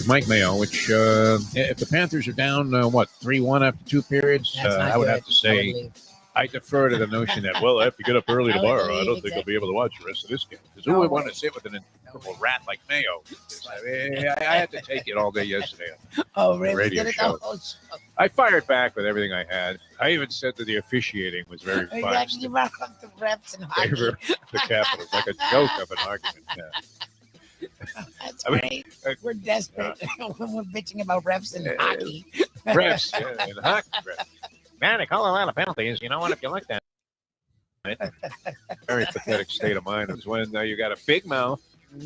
Mike Mayo, which if the Panthers are down, 3-1 after two periods, I would have to say I defer to the notion that, well, I have to get up early tomorrow. I don't think I'll be able to watch the rest of this game. Because who would want to sit with an incredible rat like Mayo? I had to take it all day yesterday on the radio show. I fired back with everything I had. I even said that the officiating was very fun. You rock up the reps and hockey. Favor the Capitals, like a joke of an argument. Yeah. That's great. We're desperate when we're bitching about refs and hockey. Refs, yeah, and hockey refs. Man, they call a lot of penalties. You know what? If you like that. Very pathetic state of mind is when you got a big mouth and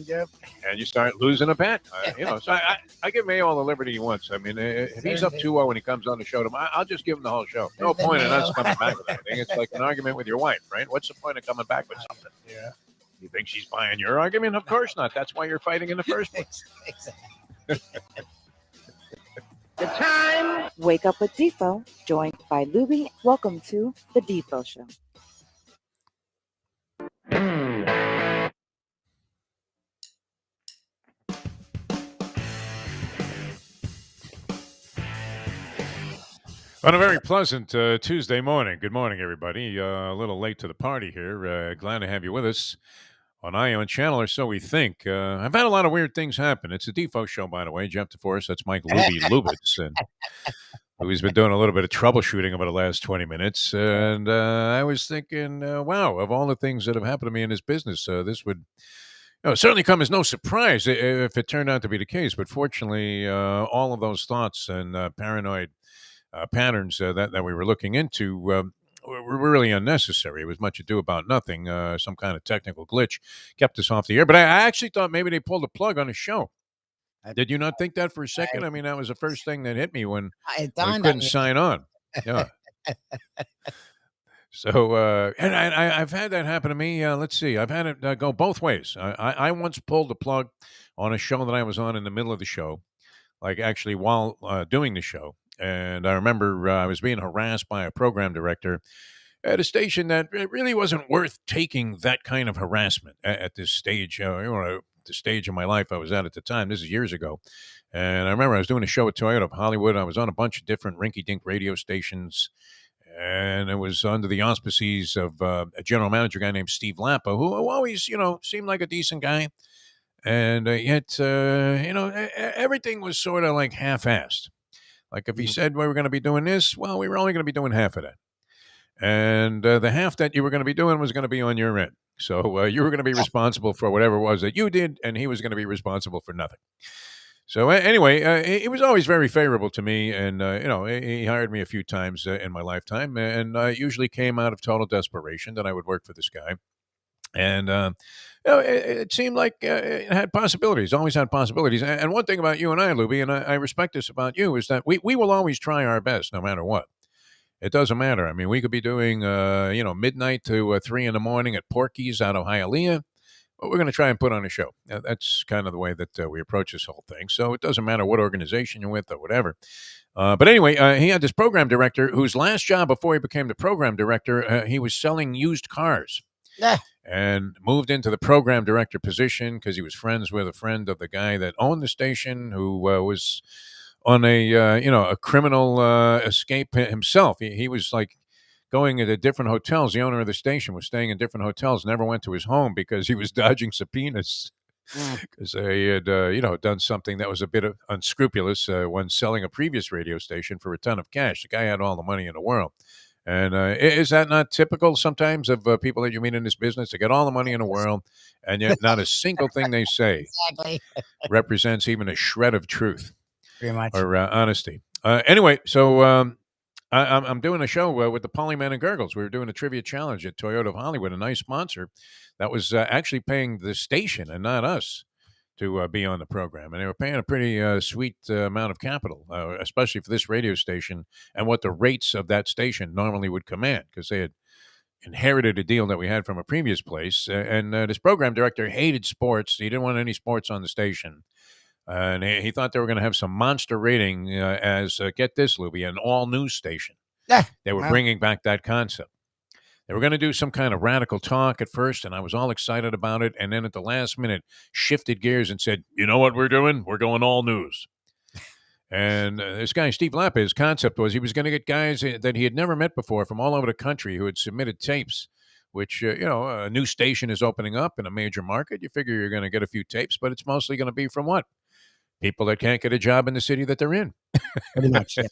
you start losing a bet. So I give Mayo all the liberty he wants. I mean, if he's up 2-0 when he comes on the show, I'll just give him the whole show. No point in us coming back with anything. It's like an argument with your wife, right? What's the point of coming back with something? Yeah. You think she's buying your argument? Of course not. That's why you're fighting in the first place. The time. Wake up with Defo, joined by Lubie. Welcome to the Defo Show. On a very pleasant Tuesday morning. Good morning, everybody. A little late to the party here. Glad to have you with us on Ion Channel, or so we think. I've had a lot of weird things happen. It's a Defo Show, by the way. Jeff Deforrest, that's Mike Lubitz. And Louie's been doing a little bit of troubleshooting over the last 20 minutes. And I was thinking, wow, of all the things that have happened to me in this business, this would certainly come as no surprise if it turned out to be the case. But fortunately, all of those thoughts and paranoid patterns that we were looking into were really unnecessary. It was much ado about nothing. Some kind of technical glitch kept us off the air. But I actually thought maybe they pulled a plug on the show. Did you not think that for a second? I mean, that was the first thing that hit me when we couldn't sign on. Yeah. So, and I've had that happen to me. Let's see. I've had it go both ways. I once pulled the plug on a show that I was on in the middle of the show, like actually while doing the show. And I remember I was being harassed by a program director at a station that it really wasn't worth taking that kind of harassment at this stage. The stage of my life I was at the time. This is years ago. And I remember I was doing a show at Toyota of Hollywood. I was on a bunch of different rinky-dink radio stations. And it was under the auspices of a general manager guy named Steve Lappa, who always, seemed like a decent guy. And yet, everything was sort of like half-assed. Like if he said we were going to be doing this, well, we were only going to be doing half of that. And the half that you were going to be doing was going to be on your end. So you were going to be responsible for whatever it was that you did, and he was going to be responsible for nothing. So anyway, it was always very favorable to me. And, he hired me a few times in my lifetime. And usually came out of total desperation that I would work for this guy. And it seemed like it had possibilities, always had possibilities. And one thing about you and I, Lubie, and I respect this about you, is that we will always try our best no matter what. It doesn't matter. I mean, we could be doing, midnight to 3 in the morning at Porky's out of Hialeah, but we're going to try and put on a show. That's kind of the way that we approach this whole thing. So it doesn't matter what organization you're with or whatever. But anyway, he had this program director whose last job before he became the program director, he was selling used cars. Yeah. And moved into the program director position because he was friends with a friend of the guy that owned the station, who was on a criminal escape himself. He was like going into different hotels. The owner of the station was staying in different hotels, never went to his home because he was dodging subpoenas because he had done something that was a bit unscrupulous when selling a previous radio station for a ton of cash. The guy had all the money in the world. And is that not typical sometimes of people that you meet in this business? They get all the money in the world, and yet not a single thing they say represents even a shred of truth or honesty. Anyway, so I'm doing a show with the Polyman and Gurgles. We were doing a trivia challenge at Toyota of Hollywood, a nice sponsor that was actually paying the station and not us to be on the program. And they were paying a pretty sweet amount of capital, especially for this radio station and what the rates of that station normally would command, because they had inherited a deal that we had from a previous place. And this program director hated sports. He didn't want any sports on the station. And he thought they were going to have some monster rating as, get this, Lubie, an all-news station. Yeah. They were bringing back that concept. They were going to do some kind of radical talk at first, and I was all excited about it. And then at the last minute, shifted gears and said, "You know what we're doing? We're going all news." And this guy, Steve Lappa, his concept was he was going to get guys that he had never met before from all over the country who had submitted tapes, which, a new station is opening up in a major market. You figure you're going to get a few tapes, but it's mostly going to be from what? People that can't get a job in the city that they're in. Pretty much, yes.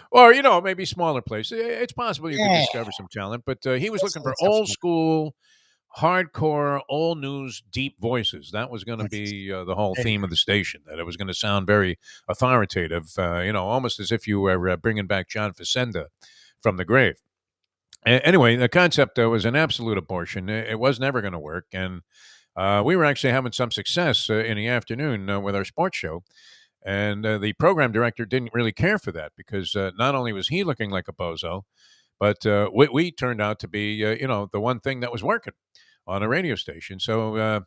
Or, maybe smaller places. It's possible you could discover some talent, but he was looking for old school, hardcore, all news, deep voices. That was going to be the whole theme of the station, that it was going to sound very authoritative, almost as if you were bringing back John Facenda from the grave. Anyway, the concept was an absolute abortion. It was never going to work, and we were actually having some success in the afternoon with our sports show. And the program director didn't really care for that because not only was he looking like a bozo, but we turned out to be, the one thing that was working on a radio station. So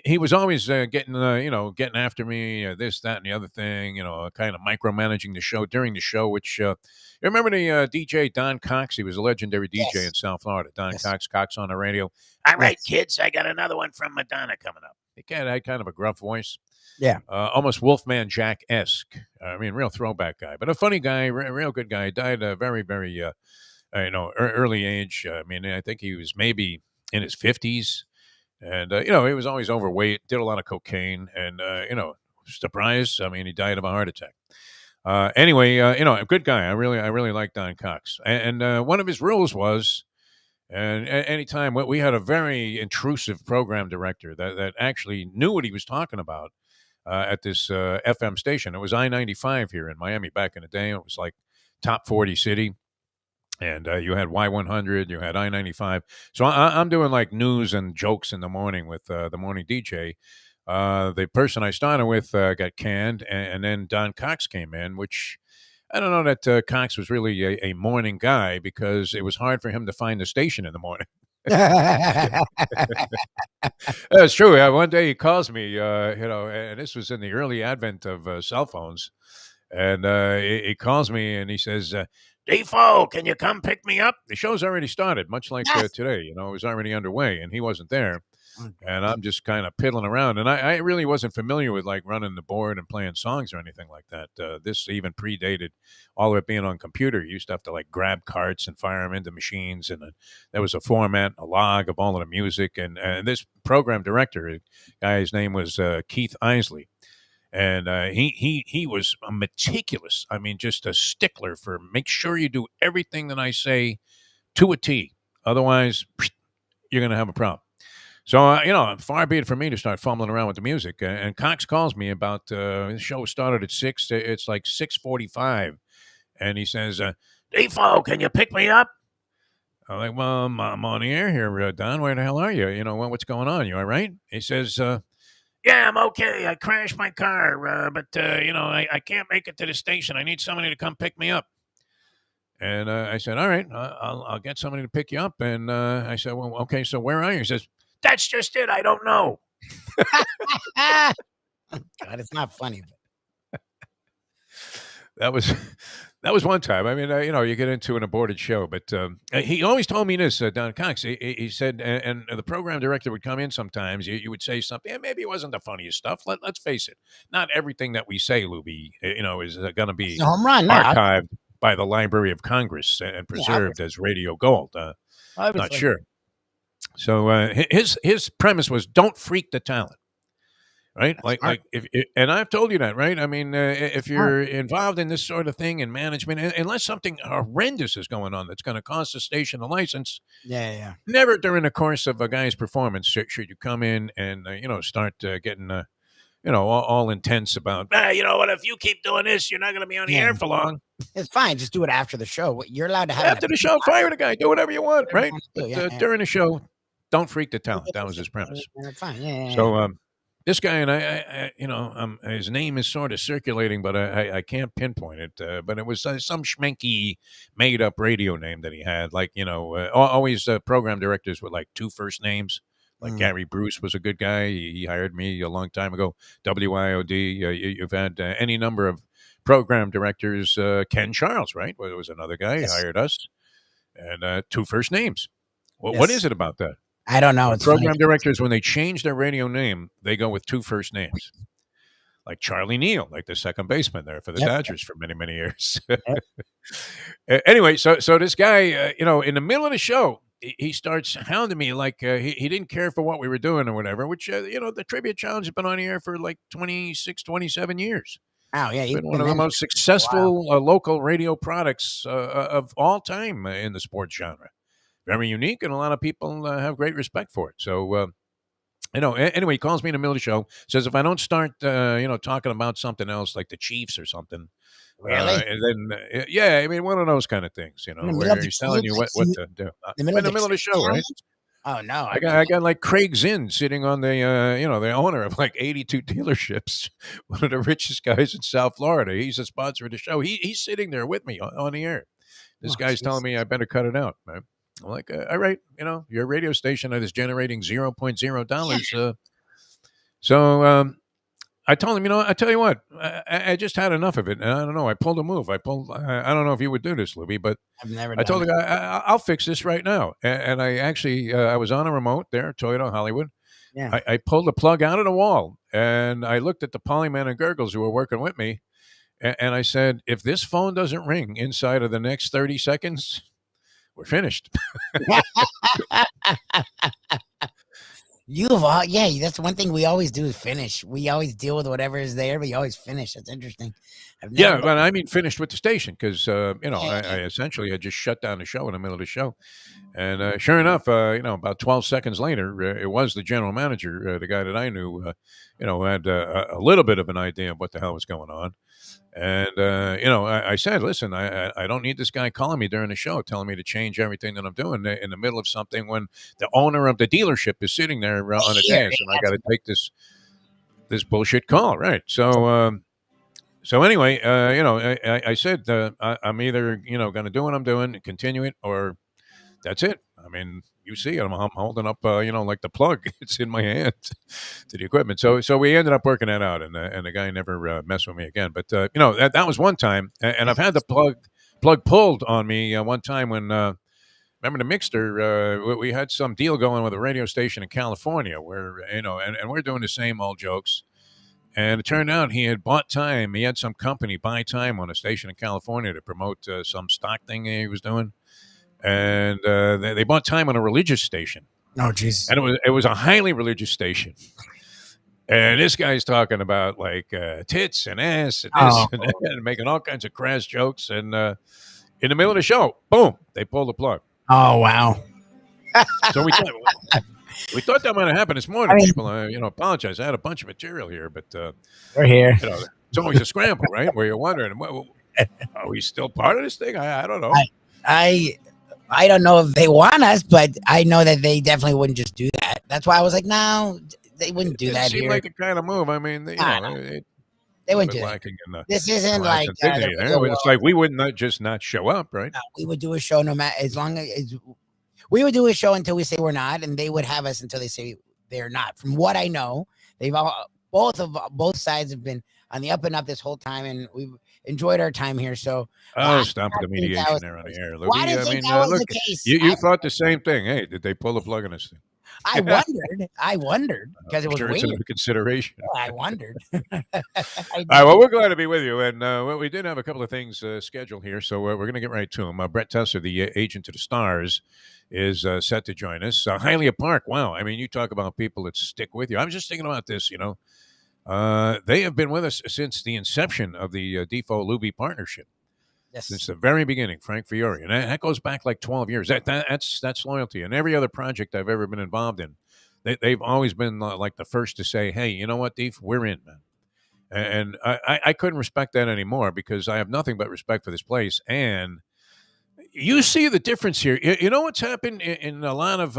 he was always getting after me, this, that, and the other thing, kind of micromanaging the show during the show, which you remember the DJ Don Cox? He was a legendary DJ in South Florida. Don Cox on the radio. All right, kids, I got another one from Madonna coming up. He had kind of a gruff voice. Yeah. Almost Wolfman Jack-esque. I mean, real throwback guy, but a funny guy, real good guy. Died very, very, early age. I mean, I think he was maybe in his 50s. And, he was always overweight, did a lot of cocaine, and, surprise. I mean, he died of a heart attack. Anyway, a good guy. I really like Don Cox. And one of his rules was, and anytime we had a very intrusive program director that actually knew what he was talking about at this FM station. It was I-95 here in Miami back in the day. It was like top 40 city. And you had Y100, you had I-95. So I'm doing like news and jokes in the morning with the morning DJ. The person I started with got canned, and then Don Cox came in, which I don't know that Cox was really a morning guy because it was hard for him to find the station in the morning. That's true. One day he calls me, and this was in the early advent of cell phones. And he calls me and he says, Defo, can you come pick me up? The show's already started, much like today. It was already underway, and he wasn't there. And I'm just kind of piddling around. And I really wasn't familiar with, like, running the board and playing songs or anything like that. This even predated all of it being on computer. You used to have to, like, grab carts and fire them into machines. And there was a format, a log of all of the music. And this program director, guy's name was Keith Isley. And he was a meticulous, I mean, just a stickler for make sure you do everything that I say to a T. Otherwise, you're going to have a problem. So, far be it from me to start fumbling around with the music. And Cox calls me about the show started at 6. It's like 6:45. And he says, Defo, can you pick me up? I'm like, well, I'm on the air here, Don. Where the hell are you? What's going on? You all right? He says, yeah, I'm okay. I crashed my car, but I can't make it to the station. I need somebody to come pick me up. And I said, all right, I'll get somebody to pick you up. And I said, well, okay, so where are you? He says, that's just it. I don't know. God, it's not funny. That was one time. I mean, you get into an aborted show, but he always told me this, Don Cox. He said, and the program director would come in sometimes. You would say something, maybe it wasn't the funniest stuff. Let's face it. Not everything that we say, Lubie, is going to be home run, archived by the Library of Congress and preserved as radio gold. Not sure. So his premise was don't freak the talent. Right? Like if and I've told you that, right? I mean, if you're involved in this sort of thing in management, unless something horrendous is going on that's going to cost the station a license, never during the course of a guy's performance should you come in and start getting all intense about. What if you keep doing this, you're not going to be on the air for long. It's fine. Just do it after the show. You're allowed to have after the show. Fire the guy. Do whatever you want, right? But, during the show, don't freak the talent. That was his premise. Fine. So. This guy and I his name is sort of circulating, but I can't pinpoint it. But it was some schmenky made-up radio name that he had. Like, always program directors with like 2 first names. Like Gary Bruce was a good guy. He hired me a long time ago. WIOD. You've had any number of program directors. Ken Charles, right? Well, there was another guy. He hired us. And 2 first names. What is it about that? I don't know. It's Program funny. directors, when they change their radio name, they go with two first names. Like Charlie Neal, like the second baseman there for the Dodgers for many, many years. Anyway, so this guy, in the middle of the show, he starts hounding me like he didn't care for what we were doing or whatever, which, the Trivia Challenge has been on the air for like 26, 27 years. Oh, yeah. It's been one of the most successful local radio products of all time in the sports genre. Very unique, and a lot of people have great respect for it. So, anyway, he calls me in the middle of the show, says if I don't start, talking about something else like the Chiefs or something. Really? And then, I mean, one of those kind of things, where he's telling you what to do. In the middle of the show, right? Oh, no. I got like Craig Zinn sitting on the, the owner of like 82 dealerships, one of the richest guys in South Florida. He's a sponsor of the show. He's sitting there with me on the air. This guy's telling me I better cut it out, man. I'm like, all right, your radio station that is generating $0.0. So I told him, I tell you what, I just had enough of it. And I don't know. I pulled a move. I don't know if you would do this, Lubie, but I've never I told the guy, I'll fix this right now. And I actually, I was on a remote there, Toyota Hollywood. Yeah. I pulled the plug out of the wall and I looked at the Polyman and Gurgles who were working with me. And I said, if this phone doesn't ring inside of the next 30 seconds, we're finished. That's one thing we always do is finish. We always deal with whatever is there, but you always finish. That's interesting. But I mean finished with the station because, I essentially had just shut down the show in the middle of the show. And sure enough, about 12 seconds later, it was the general manager, the guy that I knew, who had a little bit of an idea of what the hell was going on. And, I said, listen, I don't need this guy calling me during the show, telling me to change everything that I'm doing in the middle of something when the owner of the dealership is sitting there on a dais and I got to take this bullshit call. Right. So anyway, I said, I'm either, going to do what I'm doing and continue it or that's it. I mean, you see it. I'm holding up, like the plug. It's in my hand to the equipment. So we ended up working that out, and the guy never messed with me again. But that was one time, and I've had the plug pulled on me one time when remember the Mixter. We had some deal going with a radio station in California where and we're doing the same old jokes. And it turned out he had bought time. He had some company buy time on a station in California to promote some stock thing he was doing. And they bought time on a religious station. Oh, Jesus. And it was a highly religious station. And this guy's talking about like tits and ass and this and that, and making all kinds of crass jokes. And in the middle of the show, boom, they pulled the plug. Oh, wow. So we thought that might have happened this morning. People, apologize. I had a bunch of material here, but we're here. It's always a scramble, right? Where you're wondering, are we still part of this thing? I don't know. I don't know if they want us, but I know that they definitely wouldn't just do that. That's why I was like, no, they wouldn't do that here. It seemed like the kind of move. I mean, they wouldn't do that. This isn't like it's like we would not show up, right? No, we would do a show no matter as long as we would do a show until we say we're not, and they would have us until they say they're not. From what I know, they've both sides have been on the up and up this whole time, and we've enjoyed our time here. So, stop the mediation there on the air. Why did you think that was the case? You thought the same thing. Hey, did they pull the plug on this thing? I wondered because it was weird. It's under consideration. I wondered. All right, well, we're glad to be with you, and we did have a couple of things scheduled here, so we're going to get right to them. Brett Tesser, the agent to the Stars, is set to join us. Hialeah Park, wow. I mean, you talk about people that stick with you. I was just thinking about this, they have been with us since the inception of the Defo Lubie partnership. Yes. Since the very beginning, Frank Fiore. And that goes back like 12 years. That's loyalty. And every other project I've ever been involved in, they've always been like the first to say, hey, you know what, Def, we're in, man. And I couldn't respect that anymore because I have nothing but respect for this place. And you see the difference here. You know what's happened in a lot of,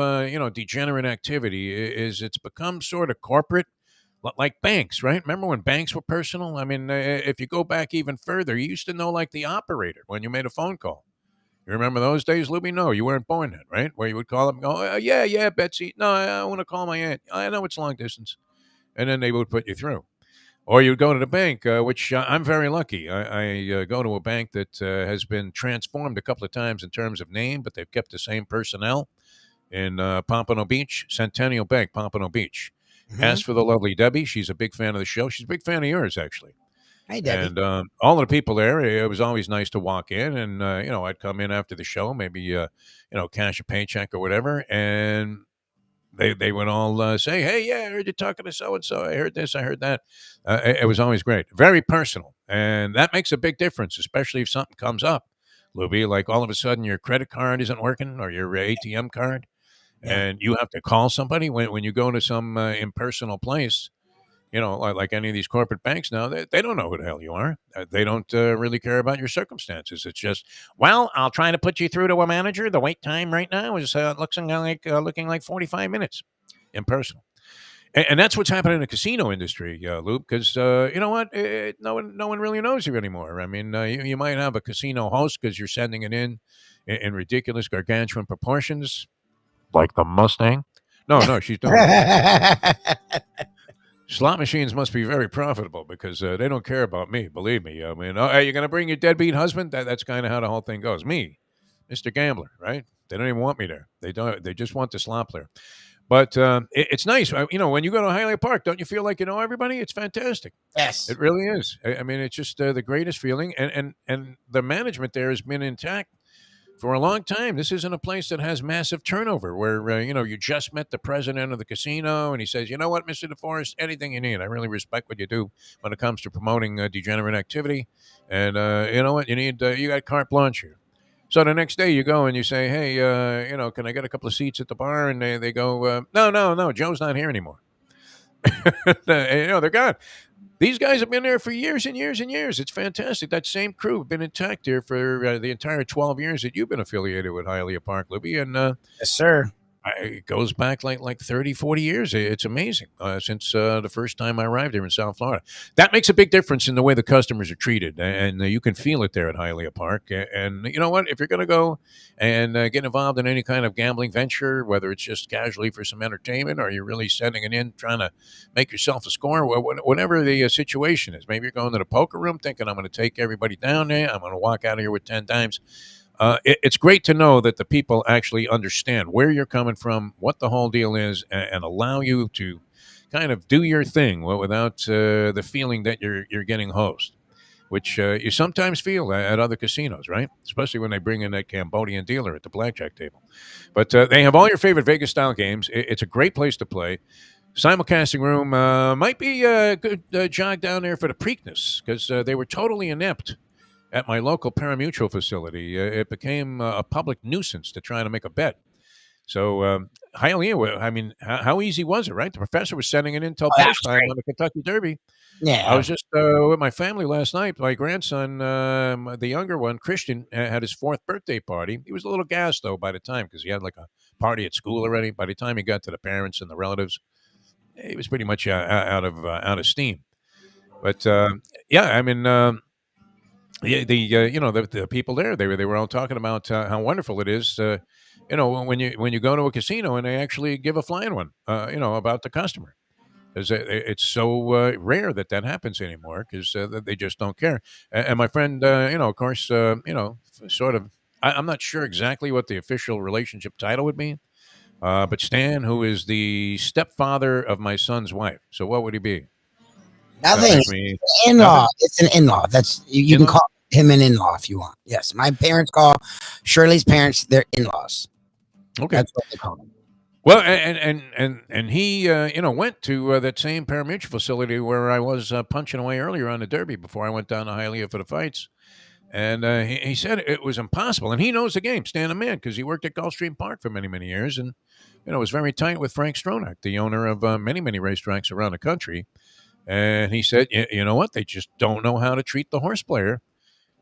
degenerate activity is it's become sort of corporate. Like banks, right? Remember when banks were personal? I mean, if you go back even further, you used to know like the operator when you made a phone call. You remember those days, Lubie? No, you weren't born then, right? Where you would call up and go, yeah, Betsy. No, I want to call my aunt. I know it's long distance. And then they would put you through. Or you'd go to the bank, which I'm very lucky. I go to a bank that has been transformed a couple of times in terms of name, but they've kept the same personnel. in Pompano Beach, Centennial Bank, Pompano Beach. Mhm. Asked for the lovely Debbie. She's a big fan of the show. She's a big fan of yours, actually. Hey, Debbie. And all of the people there, it was always nice to walk in, and I'd come in after the show, maybe cash a paycheck or whatever, and they would all say, "Hey, yeah, I heard you talking to so and so. I heard this, I heard that." It was always great, very personal, and that makes a big difference, especially if something comes up, Lubie, like all of a sudden your credit card isn't working or your ATM card, Yeah. and you have to call somebody when you go to some impersonal place. Like any of these corporate banks now, they don't know who the hell you are. They don't really care about your circumstances. It's just, well, I'll try to put you through to a manager. The wait time right now is looking like 45 minutes, impersonal. And that's what's happening in the casino industry, Luke. Because you know what, no one really knows you anymore. I mean, you might have a casino host because you're sending it in ridiculous, gargantuan proportions, like the Mustang. No, she's doing it. Slot machines must be very profitable because they don't care about me. Believe me. I mean, are you going to bring your deadbeat husband? That's kind of how the whole thing goes. Me, Mr. Gambler, right? They don't even want me there. They don't. They just want the slot player. But it's nice. When you go to Hialeah Park, don't you feel like you know everybody? It's fantastic. Yes. It really is. I mean, it's just the greatest feeling. And the management there has been intact for a long time. This isn't a place that has massive turnover where, you just met the president of the casino and he says, you know what, Mr. Deforrest, anything you need. I really respect what you do when it comes to promoting degenerate activity. And you know what, you got carte blanche here. So the next day you go and you say, hey, can I get a couple of seats at the bar? And they go, no, Joe's not here anymore. They're gone. These guys have been there for years and years and years. It's fantastic. That same crew have been intact here for the entire 12 years that you've been affiliated with Hialeah Park, Libby. And Yes, sir. it goes back like 30, 40 years. It's amazing since the first time I arrived here in South Florida. That makes a big difference in the way the customers are treated. And you can feel it there at Hialeah Park. And you know what? If you're going to go and get involved in any kind of gambling venture, whether it's just casually for some entertainment or you're really sending it in, trying to make yourself a score, whatever the situation is. Maybe you're going to the poker room thinking, I'm going to take everybody down there. I'm going to walk out of here with 10 times. It's great to know that the people actually understand where you're coming from, what the whole deal is, and allow you to kind of do your thing without the feeling that you're getting hosed, which you sometimes feel at other casinos, right? Especially when they bring in that Cambodian dealer at the blackjack table. But they have all your favorite Vegas-style games. It's a great place to play. Simulcasting room might be a good jog down there for the Preakness because they were totally inept at my local parimutuel facility. It became a public nuisance to try to make a bet. So, Hialeah, I mean, how easy was it, right? The professor was sending it in until post time on the Kentucky Derby. Yeah. I was just with my family last night. My grandson, the younger one, Christian, had his 4th birthday party. He was a little gassed, though, by the time, because he had like a party at school already. By the time he got to the parents and the relatives, he was pretty much out of steam. But, yeah, I mean... the people there, they were all talking about how wonderful it is, when you go to a casino and they actually give a flying one, about the customer, because it's so rare that happens anymore because they just don't care. And my friend, of course, sort of, I'm not sure exactly what the official relationship title would be, but Stan, who is the stepfather of my son's wife, so what would he be? Nothing. In-law. It's an in-law. That's you can call him an in-law if you want. Yes, my parents call Shirley's parents their in-laws. Okay, that's what they call them. Well, and he went to that same parimutuel facility where I was punching away earlier on the Derby before I went down to Hialeah for the fights, and he said it was impossible, and he knows the game, Stan the man, because he worked at Gulfstream Park for many years, and was very tight with Frank Stronach, the owner of many racetracks around the country. And he said, you know what? They just don't know how to treat the horse player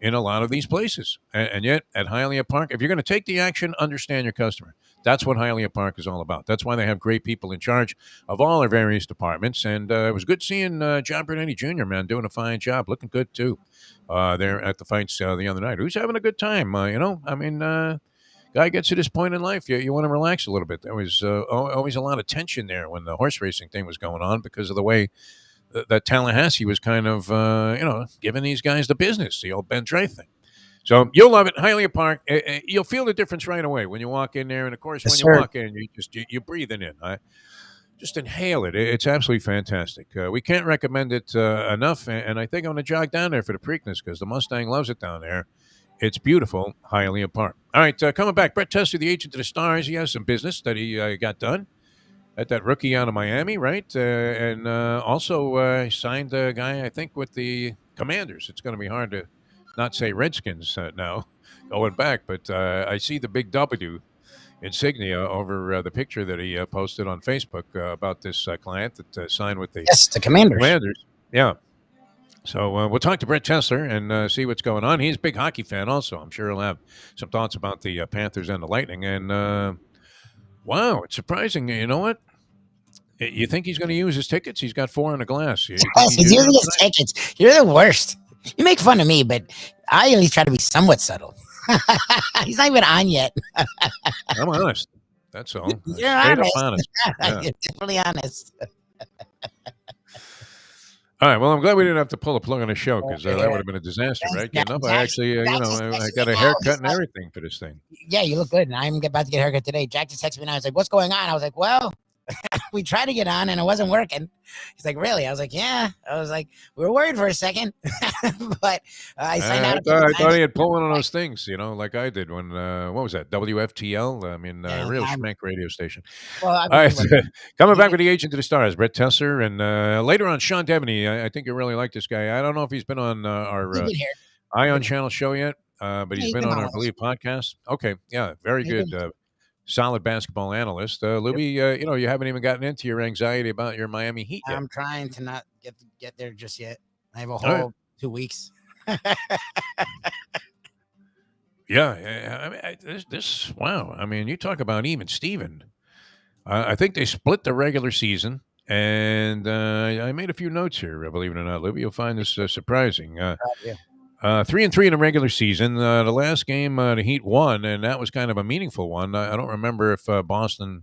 in a lot of these places. And yet, at Hialeah Park, if you're going to take the action, understand your customer. That's what Hialeah Park is all about. That's why they have great people in charge of all their various departments. And it was good seeing John Bernetti Jr., man, doing a fine job. Looking good, too, there at the fights the other night. Who's having a good time? I mean, guy gets to this point in life, you want to relax a little bit. There was always a lot of tension there when the horse racing thing was going on because of the way that Tallahassee was kind of, giving these guys the business, the old Ben Dre thing. So you'll love it. Hialeah Park. You'll feel the difference right away when you walk in there. And of course, Yes, when you sir. walk in, you're breathing in. Just inhale it. It's absolutely fantastic. We can't recommend it enough. And I think I'm going to jog down there for the Preakness because the Mustang loves it down there. It's beautiful, Hialeah Park. All right, coming back, Brett Tester, the agent of the Stars. He has some business that he got done at that rookie out of Miami, right? And also signed a guy, I think, with the Commanders. It's going to be hard to not say Redskins now going back, but I see the big W insignia over the picture that he posted on Facebook about this client that signed with the Yes, the Commanders. Commanders. Yeah. So we'll talk to Brett Tessler and see what's going on. He's a big hockey fan also. I'm sure he'll have some thoughts about the Panthers and the Lightning. And, wow, it's surprising. You know what? You think he's going to use his tickets? He's got 4 on the glass. You think Yes, he's using using them his tonight? tickets. You're the worst. You make fun of me, but I at least try to be somewhat subtle. He's not even on yet. I'm honest. That's all. You're Straight honest. up honest. Yeah. You're definitely honest. All right. Well, I'm glad we didn't have to pull a plug on the show because Yeah. that would have been a disaster, Thanks, right? Getting up, Jack. I actually, Jack just I texted got me a now. haircut He's and like, everything for this thing. yeah, you look good. And I'm about to get a haircut today. Jack just texted me now. I was like, what's going on? I was like, well, we tried to get on and it wasn't working. He's like, really? I was like, yeah. I was like, we were worried for a second. But I signed out. I thought he had pulled one of those things, like I did when, what was that, WFTL? I mean, real schmeck radio station. Well, All right, coming back with the agent of the Stars, Brett Tessler, and later on, Shawn Devony. I think you really like this guy. I don't know if he's been on our He's been here. Ion Channel show yet, but Yeah, he's been on our Believe podcast. Okay, yeah, very He's good. Solid basketball analyst. Lubie, you haven't even gotten into your anxiety about your Miami Heat yet. I'm trying to not get there just yet. I have a All whole right. 2 weeks. Yeah, I mean, this wow. I mean, you talk about even Steven. I think they split the regular season, and I made a few notes here. Believe it or not, Lubie, you'll find this surprising. Yeah. 3-3 in the regular season. The last game, the Heat won, and that was kind of a meaningful one. I don't remember if Boston.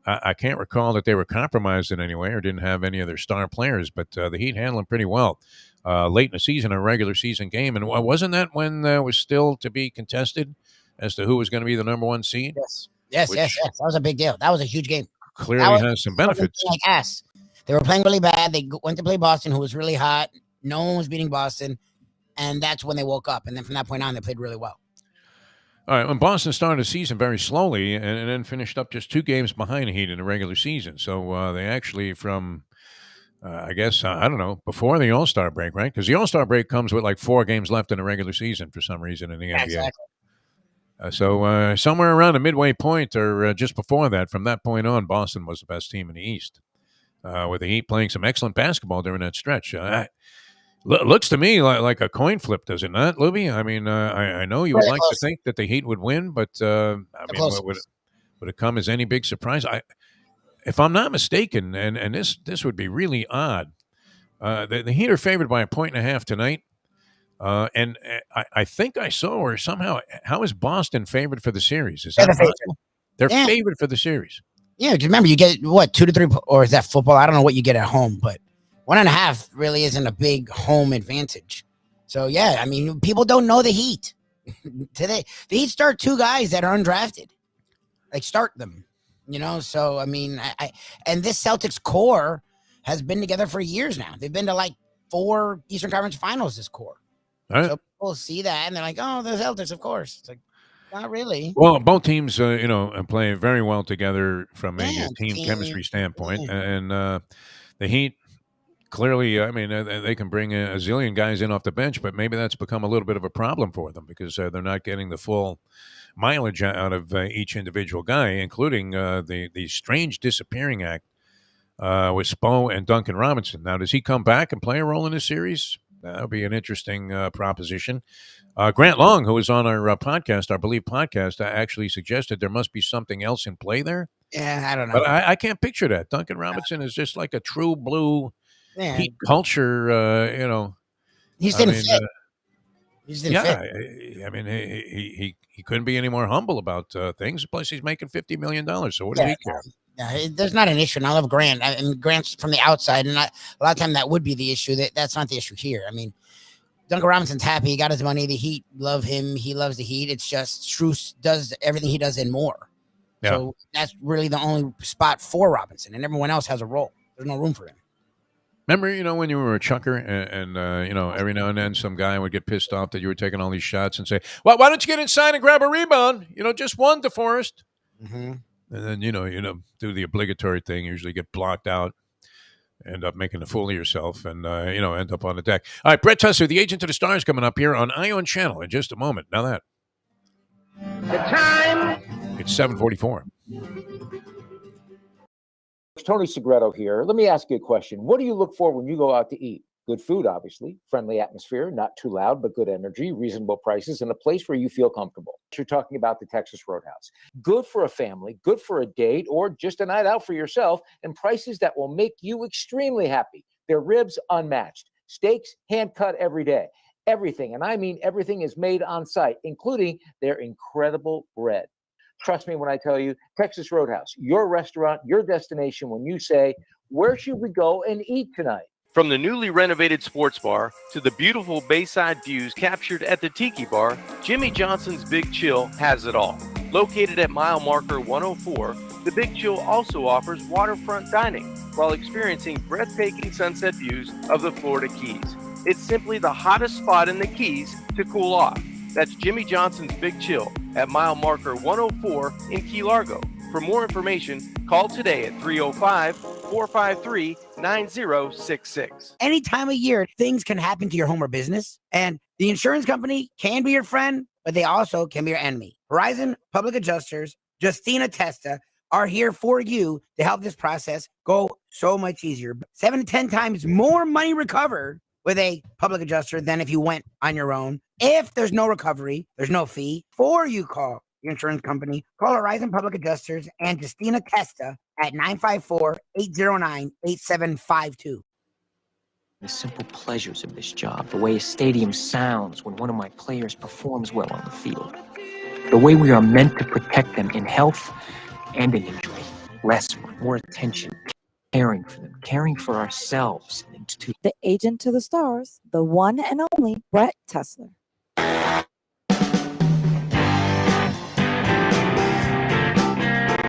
I can't recall that they were compromised in any way or didn't have any of their star players, but the Heat handled them pretty well late in the season, a regular season game. And wasn't that when it was still to be contested as to who was going to be the number 1 seed? Yes. Which- That was a big deal. That was a huge game. Clearly has some benefits. Like ass. They were playing really bad. They went to play Boston, who was really hot. No one was beating Boston. And that's when they woke up. And then from that point on, they played really well. All right, when Boston started the season very slowly and then finished up just 2 games behind the Heat in the regular season. So they actually from, I guess, I don't know, before the All-Star break, right? Because the All-Star break comes with like 4 games left in the regular season for some reason in the NBA. Exactly. So somewhere around the midway point or just before that, from that point on, Boston was the best team in the East, with the Heat playing some excellent basketball during that stretch. Looks to me like a coin flip, does it not, Lubie? I mean, I know you would like to think that the Heat would win, but I mean, would it come as any big surprise? If I'm not mistaken, and this would be really odd, the Heat are favored by 1.5 tonight. And I think I saw, or somehow, how is Boston favored for the series? Is that possible? They're favored for the series. Yeah, just remember, you get, 2 to 3, or is that football? I don't know what you get at home, but 1.5 really isn't a big home advantage. So, yeah, I mean, people don't know the Heat. Today, the Heat start 2 guys that are undrafted. Like, start them, So, I mean, and this Celtics core has been together for years now. They've been to like 4 Eastern Conference Finals, this core. Right. So people see that and they're like, oh, the Celtics, of course. It's like, not really. Well, both teams, play very well together from a team chemistry standpoint. Yeah. And the Heat, clearly, I mean, they can bring a zillion guys in off the bench, but maybe that's become a little bit of a problem for them because they're not getting the full mileage out of each individual guy, including the strange disappearing act with Spo and Duncan Robinson. Now, does he come back and play a role in this series? That'll be an interesting proposition. Grant Long, who was on our podcast, our Believe podcast, actually suggested there must be something else in play there. Yeah, I don't know. But I can't picture that. Duncan Robinson is just like a true blue Heat culture, He just didn't fit. He just didn't fit. I mean, he couldn't be any more humble about things. Plus, he's making $50 million, so what does he care? Yeah, there's not an issue, and I love Grant. And Grant's from the outside, and a lot of time that would be the issue. That's not the issue here. I mean, Duncan Robinson's happy. He got his money. The Heat love him. He loves the Heat. It's just Strus does everything he does and more. Yeah. So that's really the only spot for Robinson, and everyone else has a role. There's no room for him. Remember, when you were a chucker and every now and then some guy would get pissed off that you were taking all these shots and say, well, why don't you get inside and grab a rebound? Just one, Deforrest. Mm-hmm. And then, do the obligatory thing, usually get blocked out, end up making a fool of yourself and, end up on the deck. All right, Brett Tesser, the agent to the stars, coming up here on Ion Channel in just a moment. Now that. The time. It's 7:44. Tony Segreto here. Let me ask you a question. What do you look for when you go out to eat? Good food, obviously, friendly atmosphere, not too loud, but good energy, reasonable prices, and a place where you feel comfortable. You're talking about the Texas Roadhouse. Good for a family, good for a date, or just a night out for yourself, and prices that will make you extremely happy. Their ribs unmatched. Steaks hand-cut every day. Everything, and I mean everything, is made on site, including their incredible bread. Trust me when I tell you, Texas Roadhouse, your restaurant, your destination when you say, where should we go and eat tonight? From the newly renovated sports bar to the beautiful bayside views captured at the Tiki Bar, Jimmy Johnson's Big Chill has it all. Located at mile marker 104, the Big Chill also offers waterfront dining while experiencing breathtaking sunset views of the Florida Keys. It's simply the hottest spot in the Keys to cool off. That's Jimmy Johnson's Big Chill at mile marker 104 in Key Largo. For more information, call today at 305-453-9066. Any time of year, things can happen to your home or business, and the insurance company can be your friend, but they also can be your enemy. Horizon Public Adjusters, Justina Testa, are here for you to help this process go so much easier. 7 to 10 times more money recovered with a public adjuster than if you went on your own. If there's no recovery, there's no fee. Before you call your insurance company, call Horizon Public Adjusters and Justina Testa at 954-809-8752. The simple pleasures of this job, the way a stadium sounds when one of my players performs well on the field, the way we are meant to protect them in health and in injury. Less, more attention, caring for them, caring for ourselves. The agent to the stars, the one and only Brett Tesser.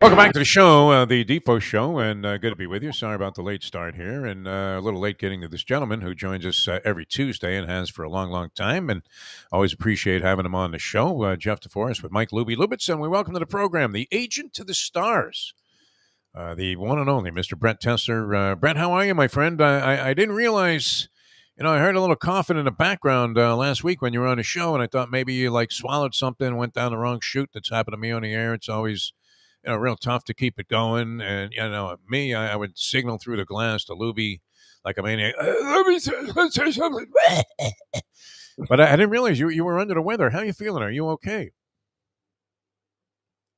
Welcome back to the show, the Defo Show, and good to be with you. Sorry about the late start here, and a little late getting to this gentleman who joins us every Tuesday and has for a long, long time, and always appreciate having him on the show. Jeff Deforrest with Mike Lubitz, and we welcome to the program the agent to the stars, the one and only Mr. Brett Tesser. Brett, how are you, my friend? I didn't realize, I heard a little coughing in the background last week when you were on the show, and I thought maybe you swallowed something, went down the wrong chute. That's happened to me on the air. It's always real tough to keep it going. And, me, I would signal through the glass to Lubie like a maniac. Let's say something. But I didn't realize you were under the weather. How are you feeling? Are you okay?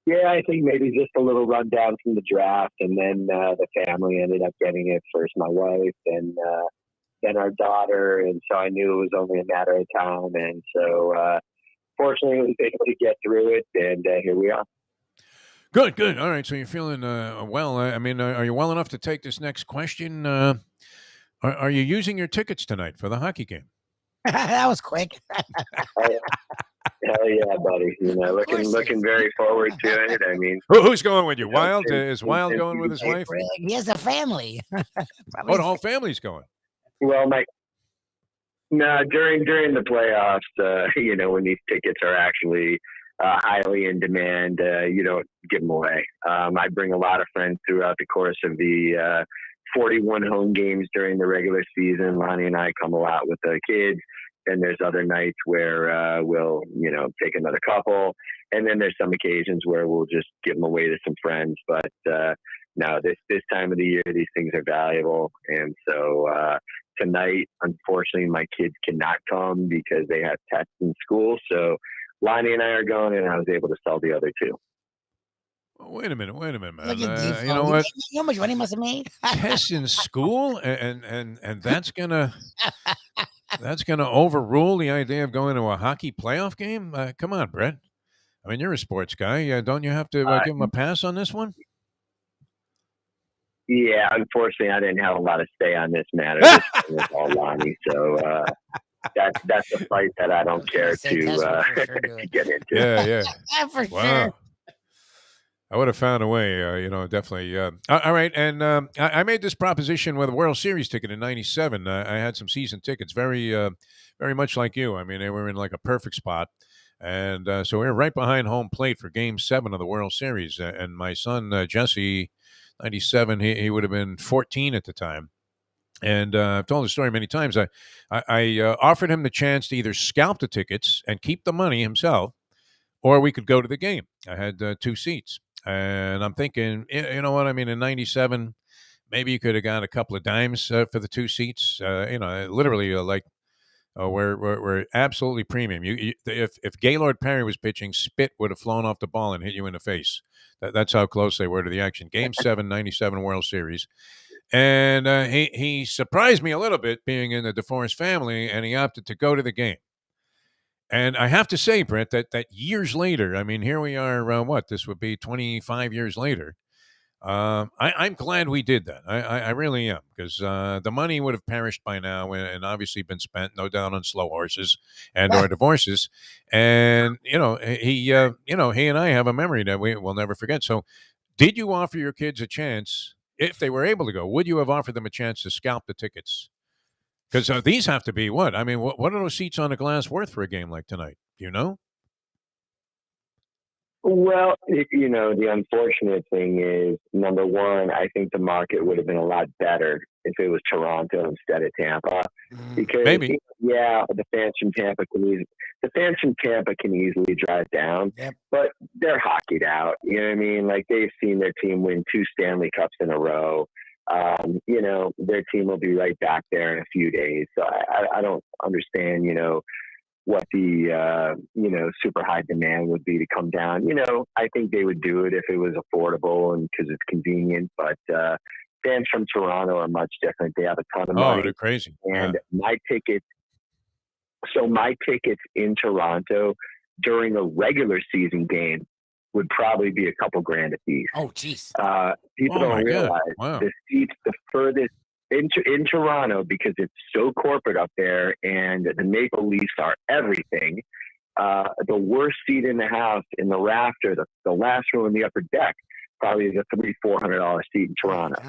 Yeah, I think maybe just a little rundown from the draft, and then the family ended up getting it. First my wife, and then our daughter, and so I knew it was only a matter of time. And so fortunately, I was able to get through it, and here we are. Good. All right, so you're feeling well. I mean, are you well enough to take this next question? Are you using your tickets tonight for the hockey game? That was quick. Hell yeah, buddy. Looking very forward to it. I mean, who's going with you? Wild? Is Wild going with his wife? He has a family. The whole family's going. Well, during the playoffs, when these tickets are actually highly in demand, you don't give them away. I bring a lot of friends throughout the course of the 41 home games during the regular season. Lonnie and I come a lot with the kids. And there's other nights where we'll, take another couple. And then there's some occasions where we'll just give them away to some friends. But no, this time of the year, these things are valuable. And so tonight, unfortunately, my kids cannot come because they have tests in school. So Lonnie and I are going, and I was able to sell the other two. Wait a minute, man. You know what? How much money must have made? Tests in school, and that's gonna overrule the idea of going to a hockey playoff game. Come on, Brett. I mean, you're a sports guy. Don't you have to give him a pass on this one? Yeah, unfortunately, I didn't have a lot of say on this matter. This was all Lonnie, so that's a fight that I don't care say Tesla for sure do to it. get into. Yeah, for Wow. sure. I would have found a way, definitely. All right. And I made this proposition with a World Series ticket in '97. I had some season tickets, very much like you. I mean, they were in like a perfect spot. And so we were right behind home plate for Game 7 of the World Series. And my son, Jesse, 97, he would have been 14 at the time. And I've told the story many times. I offered him the chance to either scalp the tickets and keep the money himself, or we could go to the game. I had 2 seats. And I'm thinking, you know what? I mean, in '97, maybe you could have got a couple of dimes for the 2 seats. Literally, we're absolutely premium. If Gaylord Perry was pitching, spit would have flown off the ball and hit you in the face. That's how close they were to the action. Game 7, '97 World Series. And he surprised me a little bit, being in the Deforrest family, and he opted to go to the game. And I have to say, Brent, that years later, I mean, here we are, this would be 25 years later. I'm glad we did that. I really am, because the money would have perished by now and obviously been spent, no doubt, on slow horses and or divorces. And, he and I have a memory that we will never forget. So did you offer your kids a chance, if they were able to go? Would you have offered them a chance to scalp the tickets? Because these have to be what? I mean, what are those seats on the glass worth for a game like tonight? Do you know? Well, the unfortunate thing is, number one, I think the market would have been a lot better if it was Toronto instead of Tampa. Because Maybe. the fans from Tampa can easily drive down, but they're hockeyed out. You know what I mean? Like, they've seen their team win 2 Stanley Cups in a row. Their team will be right back there in a few days. So I don't understand, what the, super high demand would be to come down. I think they would do it if it was affordable and because it's convenient, but fans from Toronto are much different. They have a ton of money. Oh, they're crazy. And my tickets in Toronto during a regular season game would probably be a couple grand a piece. Oh, jeez. People don't realize the seats the furthest in Toronto, because it's so corporate up there and the Maple Leafs are everything. The worst seat in the house, in the rafter, the last row in the upper deck, probably is a $300-400 seat in Toronto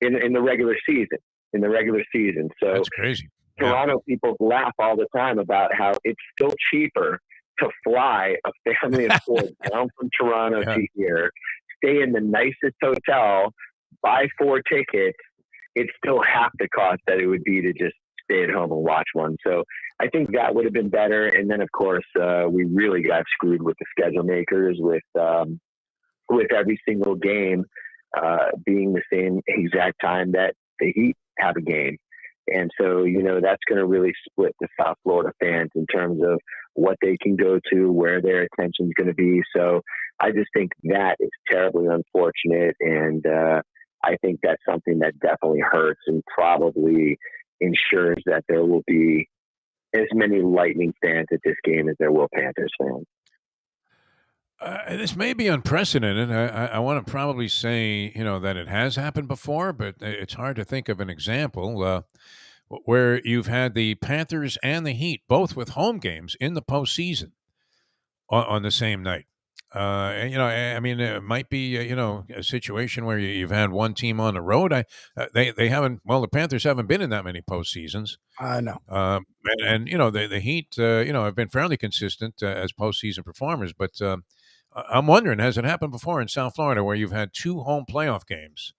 in the regular season. So that's crazy. Toronto people laugh all the time about how it's still cheaper to fly a family of 4 down from Toronto to here, stay in the nicest hotel, buy 4 tickets. It's still half the cost that it would be to just stay at home and watch one. So I think that would have been better. And then, of course, we really got screwed with the schedule makers with every single game being the same exact time that the Heat have a game. And so, that's going to really split the South Florida fans in terms of what they can go to, where their attention is going to be. So I just think that is terribly unfortunate. And I think that's something that definitely hurts and probably ensures that there will be as many Lightning fans at this game as there will Panthers fans. This may be unprecedented. I want to probably say, that it has happened before, but it's hard to think of an example where you've had the Panthers and the Heat both with home games in the postseason on the same night. I mean, it might be, a situation where you've had one team on the road. They haven't. Well, the Panthers haven't been in that many postseasons. No. And the Heat, have been fairly consistent as postseason performers. But I'm wondering, has it happened before in South Florida where you've had 2 home playoff games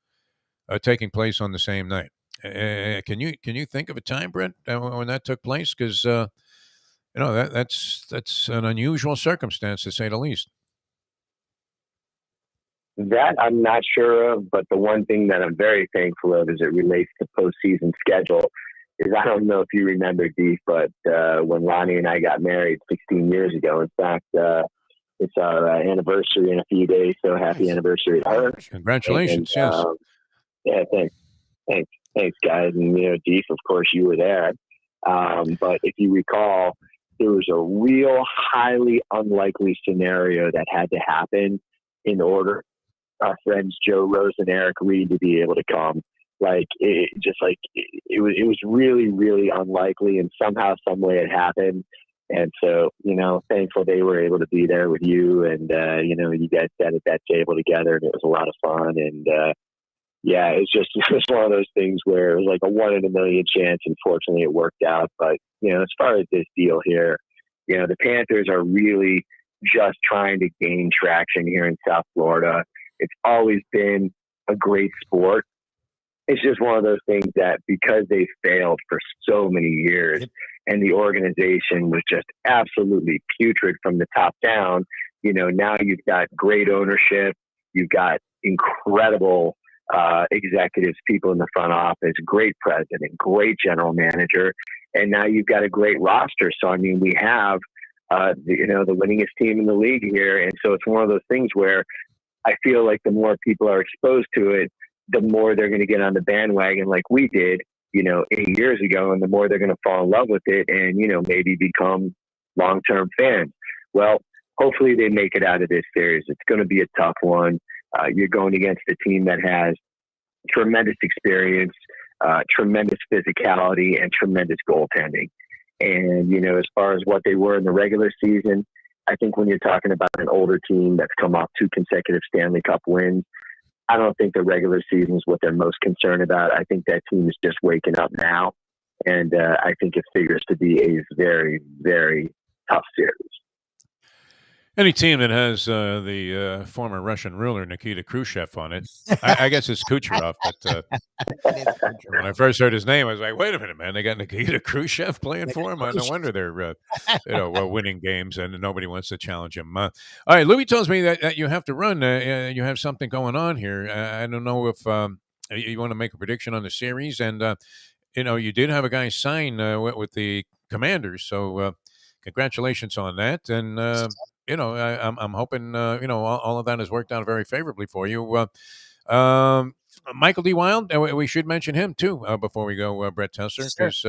taking place on the same night? Can you think of a time, Brent, when that took place? Because that's an unusual circumstance, to say the least. That I'm not sure of, but the one thing that I'm very thankful of as it relates to postseason schedule is, I don't know if you remember, Deef, but when Lonnie and I got married 16 years ago, in fact, it's our anniversary in a few days, so happy anniversary to her. Congratulations, yes. Yeah, thanks, guys. And, Deef, of course, you were there. But if you recall, there was a real highly unlikely scenario that had to happen in order our friends Joe Rose and Eric Reed to be able to come. Like it was really, really unlikely, and somehow, some way it happened. And so, thankful they were able to be there with you, and you guys sat at that table together, and it was a lot of fun. And it's just one of those things where it was like a 1 in a million chance, and fortunately it worked out. But as far as this deal here, the Panthers are really just trying to gain traction here in South Florida. It's always been a great sport. It's just one of those things that because they failed for so many years and the organization was just absolutely putrid from the top down, now you've got great ownership, you've got incredible executives, people in the front office, great president, great general manager, and now you've got a great roster. So, I mean, we have, the winningest team in the league here. And so it's one of those things where I feel like the more people are exposed to it, the more they're going to get on the bandwagon like we did, 8 years ago, and the more they're going to fall in love with it and, maybe become long-term fans. Well, hopefully they make it out of this series. It's going to be a tough one. You're going against a team that has tremendous experience, tremendous physicality, and tremendous goaltending. And, as far as what they were in the regular season, I think when you're talking about an older team that's come off 2 consecutive Stanley Cup wins, I don't think the regular season is what they're most concerned about. I think that team is just waking up now. And I think it figures to be a very, very tough series. Any team that has the former Russian ruler Nikita Khrushchev on it, I guess it's Kucherov. But when I first heard his name, I was like, "Wait a minute, man! They got Nikita Khrushchev playing for him. No wonder they're winning games, and nobody wants to challenge him." All right, Lubie tells me that you have to run. You have something going on here. I don't know if you want to make a prediction on the series, and you did have a guy sign with the Commanders, so congratulations on that, and. I'm hoping, all of that has worked out very favorably for you. Michael D. Wild, we should mention him, too, before we go, Brett Tesser, because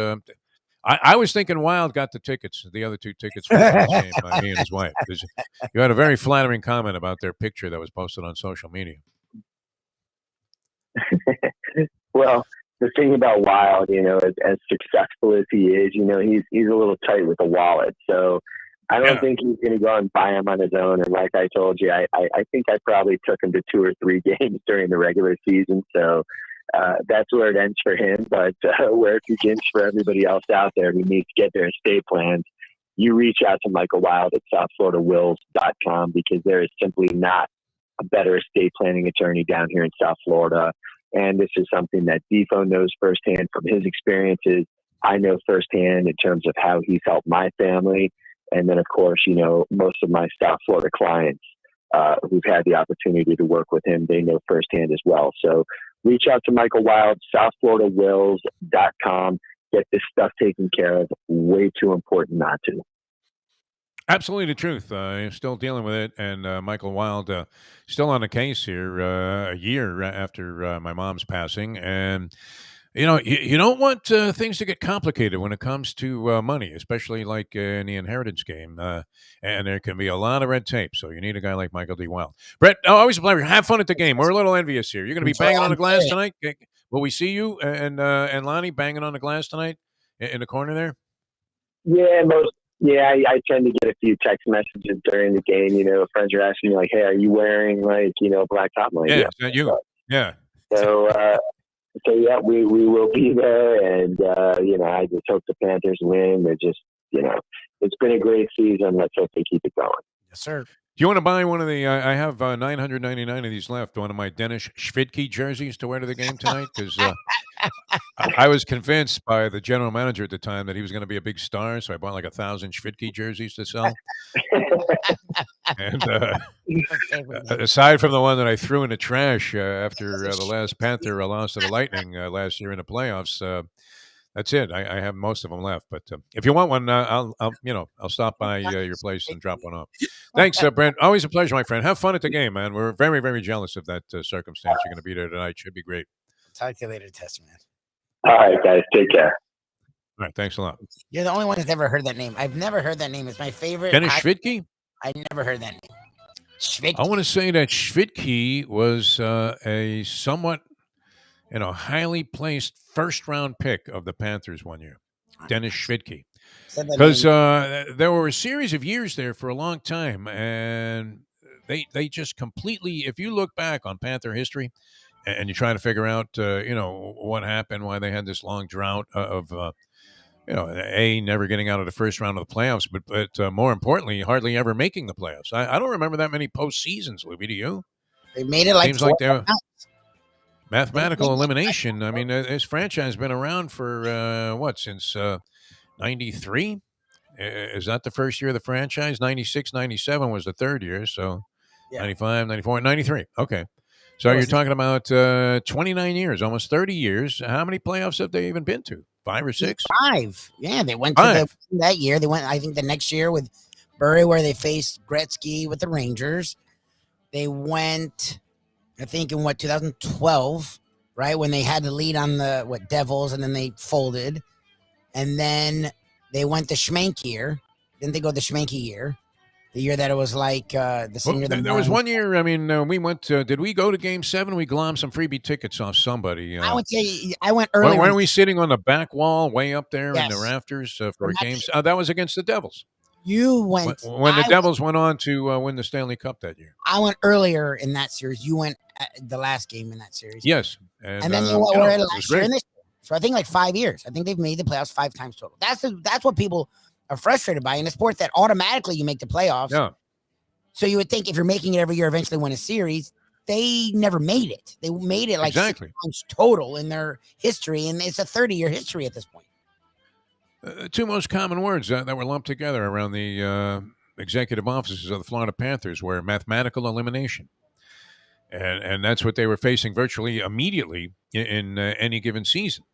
I was thinking Wild got the tickets, the other 2 tickets for the game, he and his wife. Because you had a very flattering comment about their picture that was posted on social media. Well, the thing about Wild, as successful as he is, he's a little tight with the wallet, so I don't think he's going to go and buy him on his own. And like I told you, I think I probably took him to 2 or 3 games during the regular season. So that's where it ends for him. But where it begins for everybody else out there who needs to get their estate plans, you reach out to Michael Wild at southfloridawills.com, because there is simply not a better estate planning attorney down here in South Florida. And this is something that Defo knows firsthand from his experiences. I know firsthand in terms of how he's helped my family. And then, of course, most of my South Florida clients who've had the opportunity to work with him, they know firsthand as well. So reach out to Michael Wild, southfloridawills.com. Get this stuff taken care of. Way too important not to. Absolutely the truth. I'm still dealing with it. And Michael Wild still on the case here a year after my mom's passing. And you don't want things to get complicated when it comes to money, especially like in the inheritance game. And there can be a lot of red tape. So you need a guy like Michael D. Wild. Brett, always a pleasure. Have fun at the game. We're a little envious here. You're going to be banging on the glass tonight? Will we see you and Lonnie banging on the glass tonight in the corner there? Yeah, I tend to get a few text messages during the game. Friends are asking me, like, hey, are you wearing, black top? Like, yeah, is that you? Yeah. So yeah, we will be there, and I just hope the Panthers win. They're just, it's been a great season. Let's hope they keep it going. Yes, sir. Do you want to buy one of the? I have 999 of these left. One of my Dennis Schvidtke jerseys to wear to the game tonight, because I was convinced by the general manager at the time that he was going to be a big star, so I bought like 1,000 Schvidtke jerseys to sell. And aside from the one that I threw in the trash after the last Panther loss to the Lightning last year in the playoffs, that's it. I have most of them left. But if you want one, I'll stop by your place and drop one off. Thanks, Brent. Always a pleasure, my friend. Have fun at the game, man. We're very, very jealous of that circumstance. You're going to be there tonight. Should be great. Talk to you later, Testament. All right, guys. Take care. All right. Thanks a lot. You're the only one that's ever heard that name. I've never heard that name. It's my favorite. Dennis Schvidtke? I never heard that name. Schvidtke. I want to say that Schvidtke was a somewhat highly placed first-round pick of the Panthers one year, Dennis Schvidtke. Said that Because name. there were a series of years there for a long time, and they just completely, if you look back on Panther history and you try to figure out, what happened, why they had this long drought of, never getting out of the first round of the playoffs, but more importantly, hardly ever making the playoffs. I don't remember that many postseasons, Lubie, do you? They made it like Seems 4 like they're times. mathematical elimination. I mean, this franchise has been around for, since 93? Is that the first year of the franchise? 96, 97 was the third year. So Yeah. 95, 94, 93. Okay. So That you're was- talking about 29 years, almost 30 years. How many playoffs have they even been to? 5 or 6? 5. Yeah, they went to that year. They went, I think, the next year with Bury, where they faced Gretzky with the Rangers. They went, I think, in 2012, right, when they had the lead on the Devils, and then they folded, and then they went the Schmank year. Didn't they go the Schmanky year? The year that it was like the senior. Well, there was one year. I mean, we went. Did we go to Game 7? We glommed some freebie tickets off somebody. I would say I went early. Weren't we sitting on the back wall, way up there in the Yes. rafters for games? That was against the Devils. You went when the Devils went on to win the Stanley Cup that year. I went earlier in that series. You went the last game in that series. Yes, and then they were last year and this year. So I think like 5 years. I think they've made the playoffs 5 times total. That's what people are frustrated by in a sport that automatically you make the playoffs. Yeah. So you would think if you're making it every year, eventually win a series. They never made it. They made it like 6 times total in their history, and it's a 30-year history at this point. Two most common words that were lumped together around the executive offices of the Florida Panthers were mathematical elimination. And that's what they were facing virtually immediately in any given season.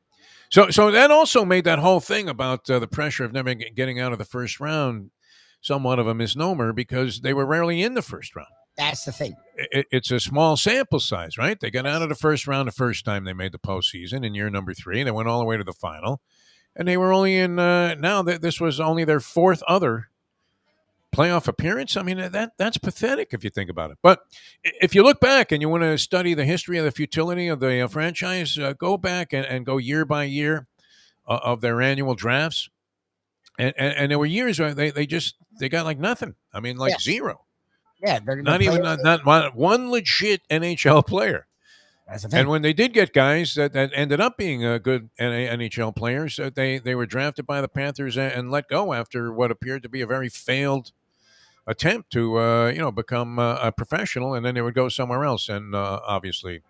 So that also made that whole thing about the pressure of never getting out of the first round somewhat of a misnomer, because they were rarely in the first round. That's the thing. It's a small sample size, right? They got out of the first round the first time they made the postseason in year number 3. They went all the way to the final. And they were only in, now that this was only their 4th other playoff appearance. I mean, that's pathetic if you think about it. But if you look back and you want to study the history of the futility of the franchise, go back and go year by year of their annual drafts. And there were years where they got like nothing. I mean, like zero. Yeah, they're not even not one legit NHL player. That's the thing. And when they did get guys that ended up being good NHL players, they were drafted by the Panthers and let go after what appeared to be a very failed attempt to become a professional, and then they would go somewhere else and obviously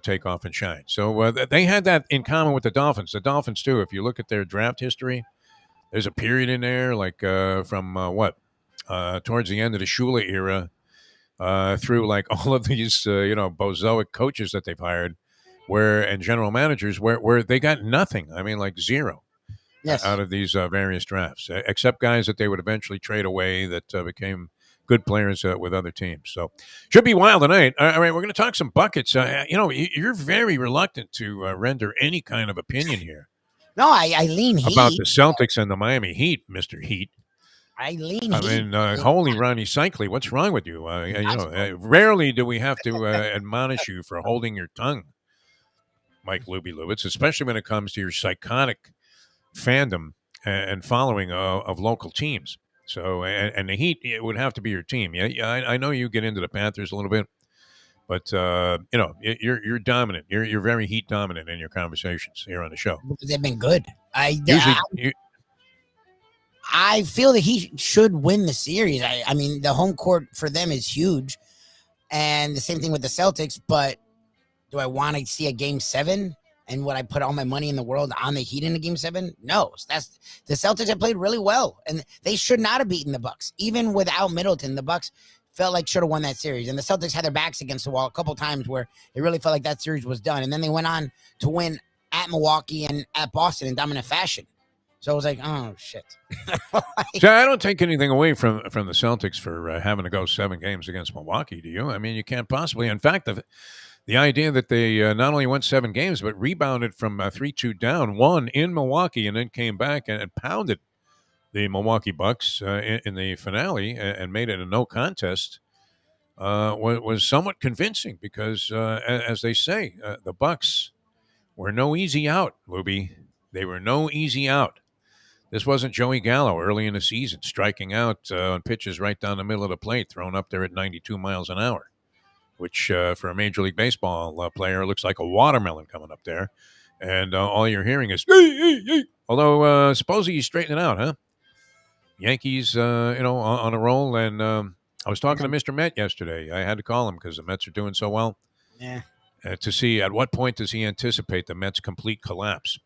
take off and shine. So they had that in common with the Dolphins. The Dolphins too. If you look at their draft history, there's a period in there like from towards the end of the Shula era through like all of these bozoic coaches that they've hired and general managers where they got nothing. I mean, like zero out of these various drafts, except guys that they would eventually trade away that became good players with other teams. So should be wild tonight. All right, we're going to talk some buckets. You're very reluctant to render any kind of opinion here. No, I lean Heat. About the Celtics and the Miami Heat, Mr. Heat. I lean Heat. I mean, holy Ronnie Cycli, what's wrong with you? Rarely do we have to admonish you for holding your tongue, Mike Lubitz, especially when it comes to your psychotic fandom and following of local teams. So, and the Heat, it would have to be your team. Yeah, I know you get into the Panthers a little bit, but you're dominant. You're very Heat dominant in your conversations here on the show. They've been good. I feel that he should win the series. I mean, the home court for them is huge, and the same thing with the Celtics. But do I want to see a Game 7? And would I put all my money in the world on the Heat in a Game 7? No. The Celtics have played really well, and they should not have beaten the Bucks. Even without Middleton, the Bucks felt like should have won that series. And the Celtics had their backs against the wall a couple times where it really felt like that series was done. And then they went on to win at Milwaukee and at Boston in dominant fashion. So I was like, oh, shit. So I don't take anything away from the Celtics for having to go 7 games against Milwaukee, do you? I mean, you can't possibly. In fact, the idea that they not only won 7 games, but rebounded from 3-2 down, won in Milwaukee, and then came back and pounded the Milwaukee Bucks in the finale and made it a no contest. was somewhat convincing because, as they say, the Bucks were no easy out, Lubie. They were no easy out. This wasn't Joey Gallo early in the season, striking out on pitches right down the middle of the plate, thrown up there at 92 miles an hour, which for a Major League Baseball player looks like a watermelon coming up there. And all you're hearing is, hey, hey, hey. Although supposedly he's straightening out, huh? Yankees, on a roll. And I was talking to Mr. Met yesterday. I had to call him because the Mets are doing so well. Yeah. To see at what point does he anticipate the Mets' complete collapse.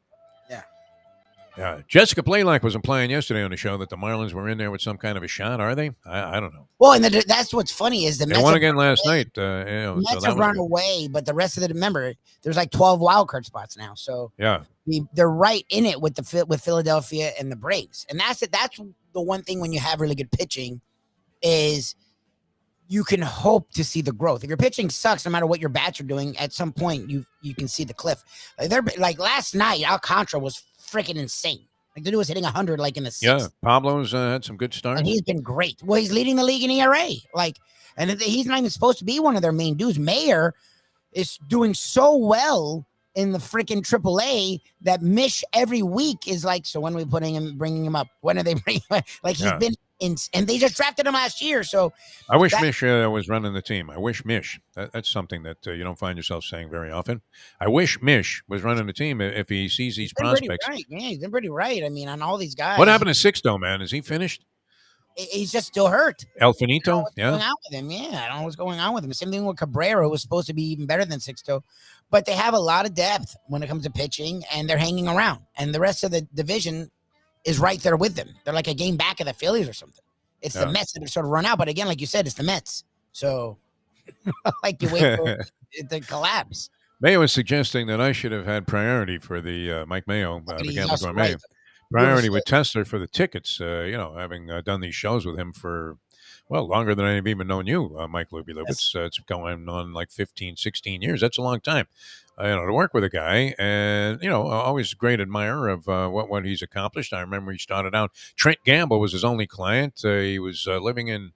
Jessica Blaylock was implying yesterday on the show that the Marlins were in there with some kind of a shot. Are they? I don't know. Well, and that's what's funny is the They Mets won have again run last away. night. The So Mets that have was run good. away, but the rest of the remember, there's like 12 wild card spots now. So Yeah. they're right in it with Philadelphia and the Braves, and that's it. That's the one thing when you have really good pitching is you can hope to see the growth. If your pitching sucks, no matter what your bats are doing, at some point you can see the cliff. Like last night, Alcantara was freaking insane. Like the dude was hitting 100 like in the sixth. Yeah, Pablo's had some good starts. And he's been great. Well, he's leading the league in ERA. And he's not even supposed to be one of their main dudes. Mayer is doing so well in the freaking AAA that Mish every week is like, so when are we bringing him up? When are they bringing him up? Like he's been in, and they just drafted him last year. So I wish Mish was running the team. I wish Mish. That's something that you don't find yourself saying very often. I wish Mish was running the team if he sees these prospects. Right. Yeah, he's been pretty right. I mean, on all these guys. What happened to Sixto, man? Is he finished? He's just still hurt. El Finito? What's going on with him? Yeah, I don't know what's going on with him. Same thing with Cabrera, who was supposed to be even better than Sixto. But they have a lot of depth when it comes to pitching, and they're hanging around. And the rest of the division is right there with them. They're like a game back of the Phillies or something. It's the Mets that have sort of run out. But again, like you said, it's the Mets. So, like you wait for it to collapse. Mayo was suggesting that I should have had priority for the Mike Mayo, the Gambler Gourmet. Priority with Tesler for the tickets, having done these shows with him for, longer than I've even known you, Mike Lubitz. It's going on like 15, 16 years. That's a long time, to work with a guy. And, always a great admirer of what he's accomplished. I remember he started out, Trent Gamble was his only client. He was living in,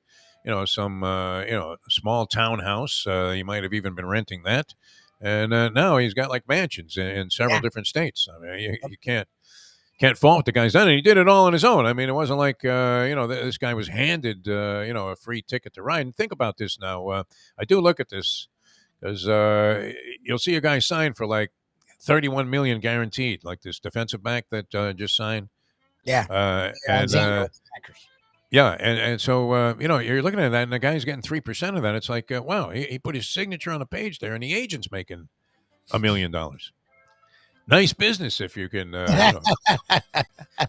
some, small townhouse. He might have even been renting that. And now he's got like mansions in several different states. I mean, you can't fault what the guy's done. And he did it all on his own. I mean, it wasn't like, this guy was handed, a free ticket to ride. And think about this now. I do look at this because you'll see a guy sign for like $31 million guaranteed, like this defensive back that just signed. Yeah. And so, you're looking at that and the guy's getting 3% of that. It's like, wow, he put his signature on a page there and the agent's making $1 million. Nice business if you can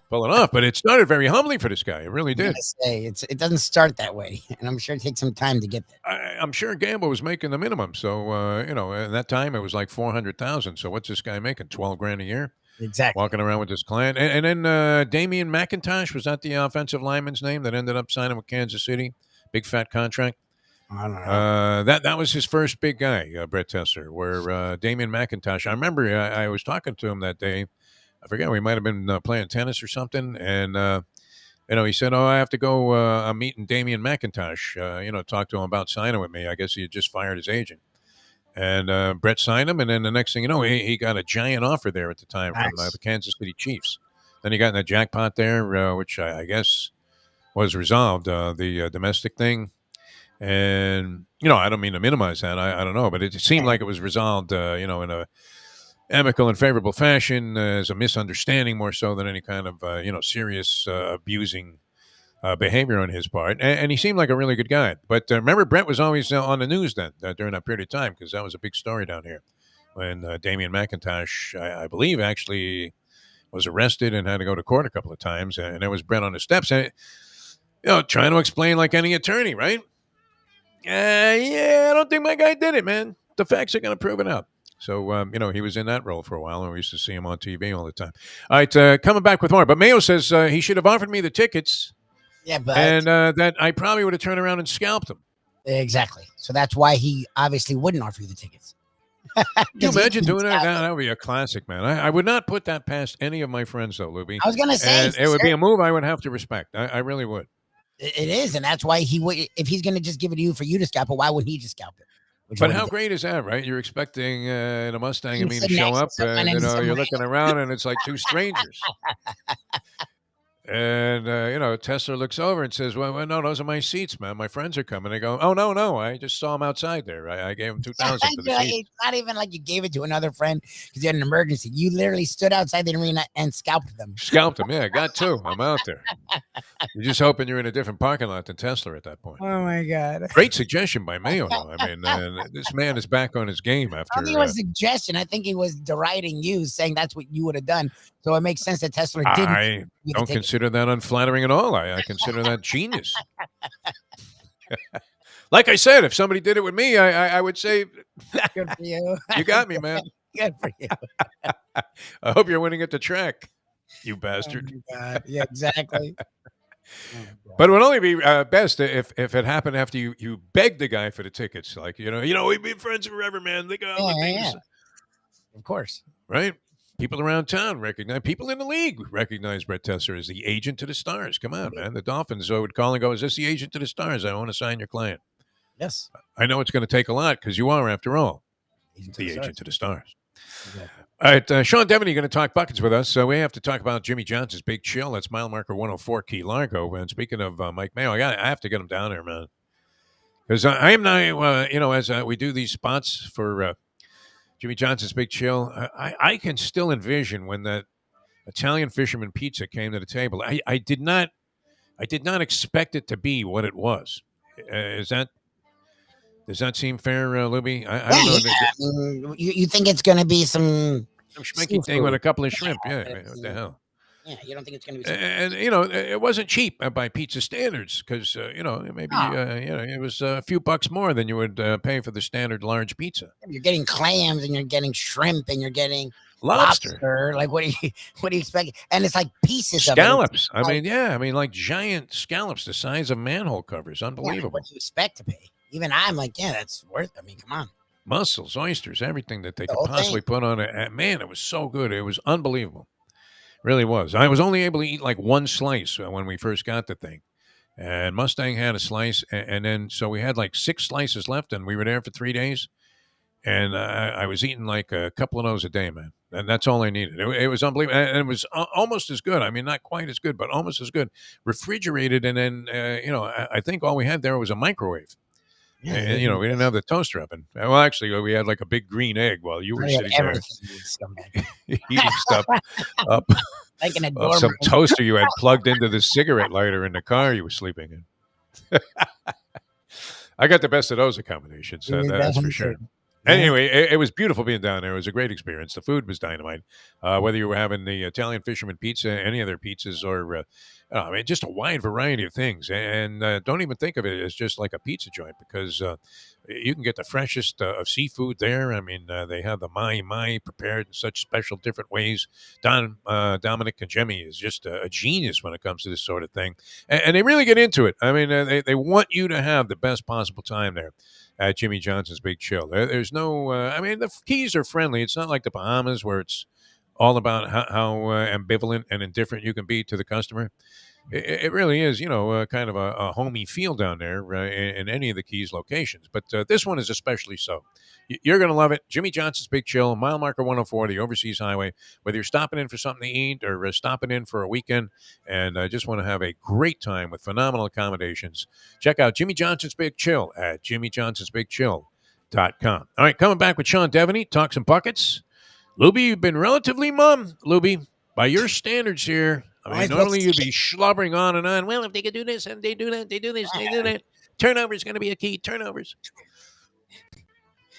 pull it off. But it started very humbly for this guy. It really did. It doesn't start that way. And I'm sure it takes some time to get there. I'm sure Gamble was making the minimum. So, at that time it was like $400,000. So what's this guy making? $12,000 a year? Exactly. Walking around with this client. And then Damian McIntosh, was that the offensive lineman's name that ended up signing with Kansas City? Big fat contract. I don't know. That was his first big guy, Brett Tesler, where Damian McIntosh, I remember I was talking to him that day. I forget, we might have been playing tennis or something. And, he said, I have to go, I'm meeting Damian McIntosh, talk to him about signing with me. I guess he had just fired his agent. And Brett signed him. And then the next thing you know, he got a giant offer there at the time from the Kansas City Chiefs. Then he got in the jackpot there, which I guess was resolved, the domestic thing. And, I don't mean to minimize that. I don't know. But it seemed like it was resolved, in a amicable and favorable fashion as a misunderstanding more so than any kind of, serious abusing behavior on his part. And he seemed like a really good guy. But remember, Brett was always on the news then during that period of time because that was a big story down here when Damian McIntosh, I believe, actually was arrested and had to go to court a couple of times. And there was Brett on the steps, and, trying to explain like any attorney, right? I don't think my guy did it, man. The facts are going to prove it out. So, he was in that role for a while, and we used to see him on TV all the time. All right, coming back with more. But Mayo says he should have offered me the tickets. Yeah, but and that I probably would have turned around and scalped him. Exactly. So that's why he obviously wouldn't offer you the tickets. Can you imagine doing that? That would be a classic, man. I would not put that past any of my friends, though, Lubie. I was going to say. And it would be a move I would have to respect. I really would. It is, and that's why he would. If he's going to just give it to you for you to scalp it, why wouldn't he just scalp it? But how great is that, right? You're expecting in a Mustang and me to sit show next up, to someone and and you're looking around, and it's like two strangers. And, Tesla looks over and says, well, no, those are my seats, man. My friends are coming. I go, oh, no. I just saw them outside there. I gave them $2,000 for the seats. It's not even like you gave it to another friend because you had an emergency. You literally stood outside the arena and scalped them. Scalped them, yeah. Got two. I'm out there. You're just hoping you're in a different parking lot than Tesla at that point. Oh, my God. Great suggestion by Mayo, though. I mean, this man is back on his game after. I don't think it was a suggestion. I think he was deriding you, saying that's what you would have done. So it makes sense that Tesla didn't. I don't consider that unflattering at all. I consider that genius. Like I said, if somebody did it with me, I would say, good for you. You got me, man. Good for you. I hope you're winning at the track, you bastard. Oh, God. Yeah, exactly. But it would only be best if it happened after you begged the guy for the tickets. Like, we've been friends forever, man. Look at all the things. Of course. Right? People around town recognize, people in the league recognize Brett Tesser as the agent to the stars. Come on, man. The Dolphins would call and go, is this the agent to the stars? I want to sign your client. Yes. I know it's going to take a lot because you are, after all, the agent to the stars. Exactly. All right, Shawn Devony going to talk buckets with us. So we have to talk about Jimmy Johnson's Big Chill. That's mile marker 104 Key Largo. And speaking of Mike Mayo, I have to get him down there, man. Because I am now, as we do these spots for Jimmy Johnson's Big Chill, I can still envision when that Italian fisherman pizza came to the table. I did not expect it to be what it was. Does that seem fair, Lubie? I don't know. You think it's going to be some schminky thing with a couple of shrimp? Yeah, what the hell? Yeah, you don't think it's going to be. And it wasn't cheap by pizza standards because maybe it was a few bucks more than you would pay for the standard large pizza. You're getting clams and you're getting shrimp and you're getting lobster. Like what do you expect? And it's like pieces scallops. of it. I mean, like giant scallops the size of manhole covers. Unbelievable. What do you expect to pay? Even I'm like, yeah, that's worth it. I mean, come on. Mussels, oysters, everything that they could possibly put on it. Man, it was so good. It was unbelievable. Really was. I was only able to eat like one slice when we first got the thing. And Mustang had a slice. And then, so we had like 6 slices left and we were there for 3 days. And I was eating like a couple of those a day, man. And that's all I needed. It was unbelievable. And it was almost as good. I mean, not quite as good, but almost as good. Refrigerated. And then, I think all we had there was a microwave. Yeah, and, we didn't have the toaster oven. Well, actually, we had like a big green egg while you were sitting there eating stuff up of some toaster you had plugged into the cigarette lighter in the car you were sleeping in. I got the best of those accommodations. That's for sure. Anyway, it was beautiful being down there. It was a great experience. The food was dynamite. Whether you were having the Italian fisherman pizza, any other pizzas, or just a wide variety of things. And don't even think of it as just like a pizza joint because you can get the freshest of seafood there. I mean, they have the mai prepared in such special different ways. Dominic Kajemi is just a genius when it comes to this sort of thing. And they really get into it. I mean, they want you to have the best possible time there at Jimmy Johnson's Big Chill. There's no, the Keys are friendly. It's not like the Bahamas where it's all about how ambivalent and indifferent you can be to the customer. It really is, kind of a homey feel down there in any of the Keys locations. But this one is especially so. You're going to love it. Jimmy Johnson's Big Chill, mile marker 104, the Overseas Highway. Whether you're stopping in for something to eat or stopping in for a weekend and just want to have a great time with phenomenal accommodations, check out Jimmy Johnson's Big Chill at jimmyjohnsonsbigchill.com. All right, coming back with Shawn Devony, talk some buckets. Lubie, you've been relatively mum, Lubie, by your standards here. I mean, normally you'd be slobbering on and on. Well, if they could do this and they do that, they do this, they do that. Turnover is going to be a key. Turnovers.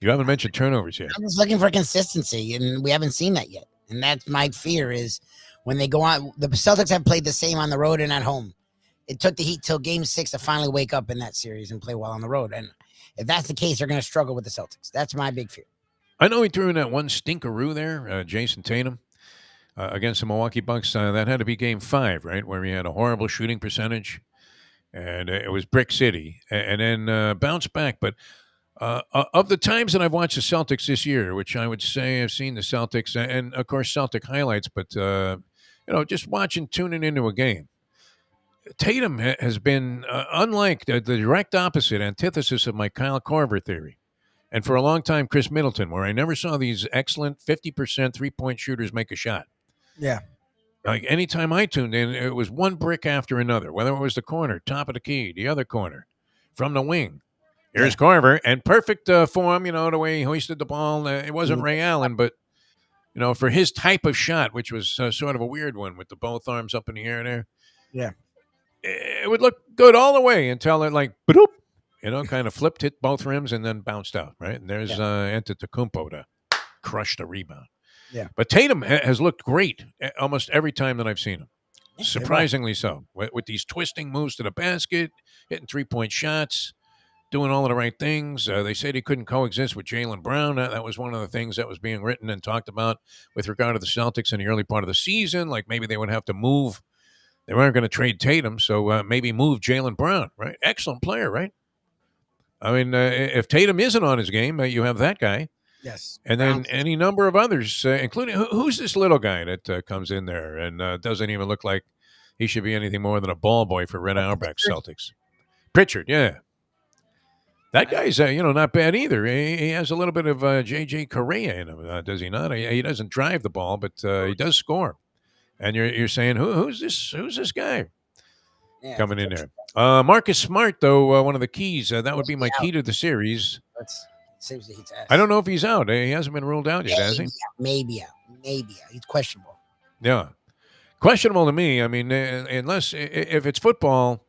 You haven't mentioned turnovers yet. I'm just looking for consistency, and we haven't seen that yet. And that's my fear is when they go on. The Celtics have played the same on the road and at home. It took the Heat till Game 6 to finally wake up in that series and play well on the road. And if that's the case, they're going to struggle with the Celtics. That's my big fear. I know he threw in that one stinkeroo there, Jason Tatum. Against the Milwaukee Bucks, that had to be Game 5, right, where he had a horrible shooting percentage, and it was Brick City, and then bounced back. But of the times that I've watched the Celtics this year, which I would say I've seen the Celtics, and of course Celtic highlights, but just tuning into a game, Tatum has been unlike the direct opposite, antithesis of my Kyle Korver theory. And for a long time, Chris Middleton, where I never saw these excellent 50% three-point shooters make a shot. Yeah. Like anytime I tuned in, it was one brick after another, whether it was the corner, top of the key, the other corner, from the wing. Here's Korver, and perfect form, the way he hoisted the ball. It wasn't Ray Allen, but, for his type of shot, which was sort of a weird one with the both arms up in the air there. Yeah. It would look good all the way until it bloop, kind of flipped, hit both rims, and then bounced out, right? And there's Antetokounmpo to crush the rebound. Yeah. But Tatum has looked great almost every time that I've seen him. Surprisingly so. With these twisting moves to the basket, hitting three-point shots, doing all of the right things. They said he couldn't coexist with Jaylen Brown. That was one of the things that was being written and talked about with regard to the Celtics in the early part of the season. Like maybe they would have to move. They weren't going to trade Tatum, so maybe move Jaylen Brown, right? Excellent player, right? I mean, if Tatum isn't on his game, you have that guy. Yes. And then any number of others, including who's this little guy that comes in there and doesn't even look like he should be anything more than a ball boy for Red Auerbach Celtics. Pritchard, yeah. That guy's, not bad either. He has a little bit of J.J. Correa in him, does he not? He doesn't drive the ball, but he does score. And you're saying, who's this guy coming in there? Marcus Smart, though, one of the keys. That would be my key to the series. I don't know if he's out. He hasn't been ruled out yet, has he? Maybe out. He's questionable. Yeah. Questionable to me. I mean, unless if it's football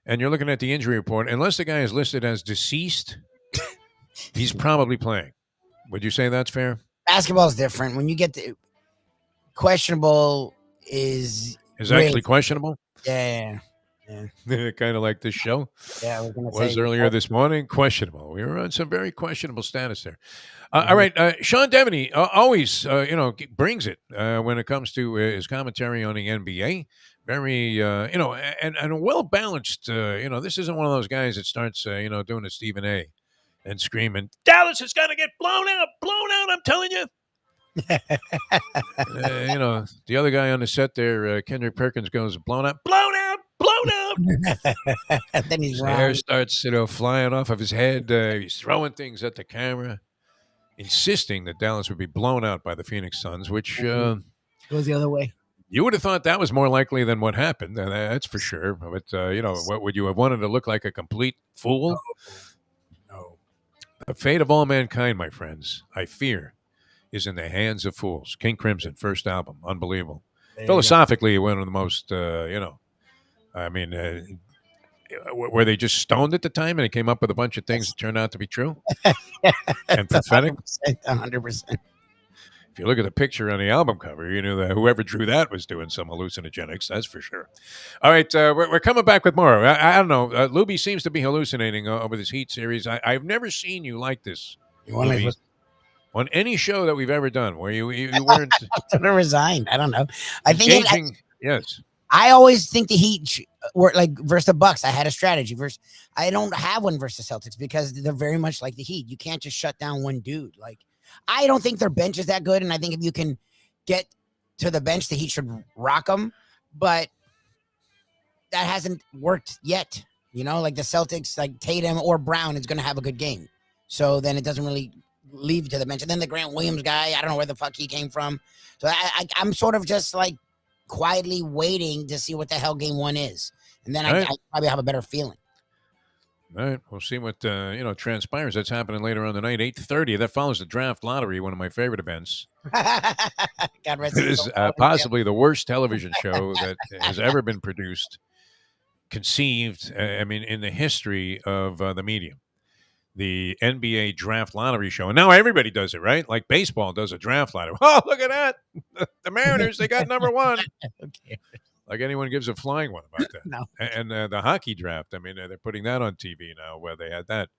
and you're looking at the injury report, unless the guy is listed as deceased, he's probably playing. Would you say that's fair? Basketball is different. When you get to questionable is really actually questionable? Yeah. Kind of like this show. Yeah, I was going to was say earlier this morning. Questionable. We were on some very questionable status there. All right, Shawn Devony always, brings it when it comes to his commentary on the NBA. Very, and well balanced. This isn't one of those guys that starts, doing a Stephen A. and screaming, "Dallas is going to get blown out! I'm telling you." The other guy on the set there, Kendrick Perkins, goes, blown out. And then his hair starts, flying off of his head. He's throwing things at the camera, insisting that Dallas would be blown out by the Phoenix Suns, which goes the other way. You would have thought that was more likely than what happened. That's for sure. But, what would you have wanted to look like a complete fool? No. The fate of all mankind, my friends, I fear, is in the hands of fools. King Crimson, first album, unbelievable. Philosophically, one of the most, were they just stoned at the time and they came up with a bunch of things that turned out to be true and prophetic? 100%. If you look at the picture on the album cover, you know that whoever drew that was doing some hallucinogenics, that's for sure. All right, we're coming back with more. I don't know. Lubie seems to be hallucinating over this Heat series. I've never seen you like this, Lubie, on any show that we've ever done, where you weren't resigned. I don't know. I think engaging. Yes. I always think the Heat were like versus the Bucks. I had a strategy versus. I don't have one versus Celtics because they're very much like the Heat. You can't just shut down one dude. Like, I don't think their bench is that good, and I think if you can get to the bench, the Heat should rock them. But that hasn't worked yet. Like the Celtics, like Tatum or Brown is going to have a good game. So then it doesn't really leave to the bench. And then the Grant Williams guy, I don't know where the fuck he came from. So I'm sort of just like quietly waiting to see what the hell game one is. And then I probably have a better feeling. All right, we'll see what transpires. That's happening later on the night, 8:30. That follows the draft lottery, one of my favorite events. God rest it is possibly the worst television show that has ever been produced, conceived. In the history of the medium, the NBA draft lottery show, and now everybody does it, right? Like baseball does a draft lottery. Oh, look at that! The Mariners, they got number one. Okay. Like anyone gives a flying one about that. No. And the hockey draft, they're putting that on TV now where they had that.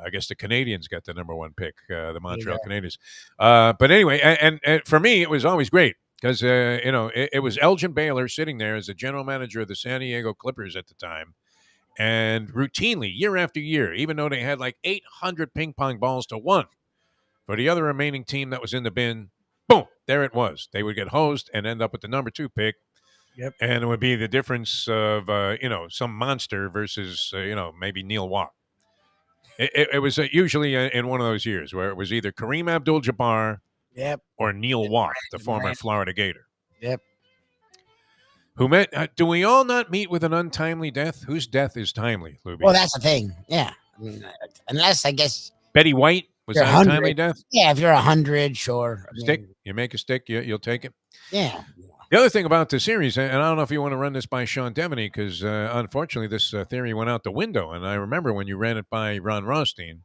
I guess the Canadians got the number one pick, the Montreal Canadiens. But anyway, and for me, it was always great because, it was Elgin Baylor sitting there as the general manager of the San Diego Clippers at the time. And routinely, year after year, even though they had like 800 ping pong balls to one for the other remaining team that was in the bin, boom, there it was. They would get hosed and end up with the number 2 pick. Yep. And it would be the difference of, some monster versus, maybe Neil Watt. It was usually in one of those years where it was either Kareem Abdul-Jabbar Yep. or Neil Watt, the former Right. Florida Gator. Yep. Who met? Do we all not meet with an untimely death? Whose death is timely, Lubie? Well, that's the thing. Yeah. I mean, unless I guess Betty White was you're that a 100. timely death? Yeah, if you're 100, sure. I Stick. mean, You make a stick, you'll take it. yeah. The other thing about the series, and I don't know if you want to run this by Shawn Devony, because unfortunately this theory went out the window. And I remember when you ran it by Ron Rothstein,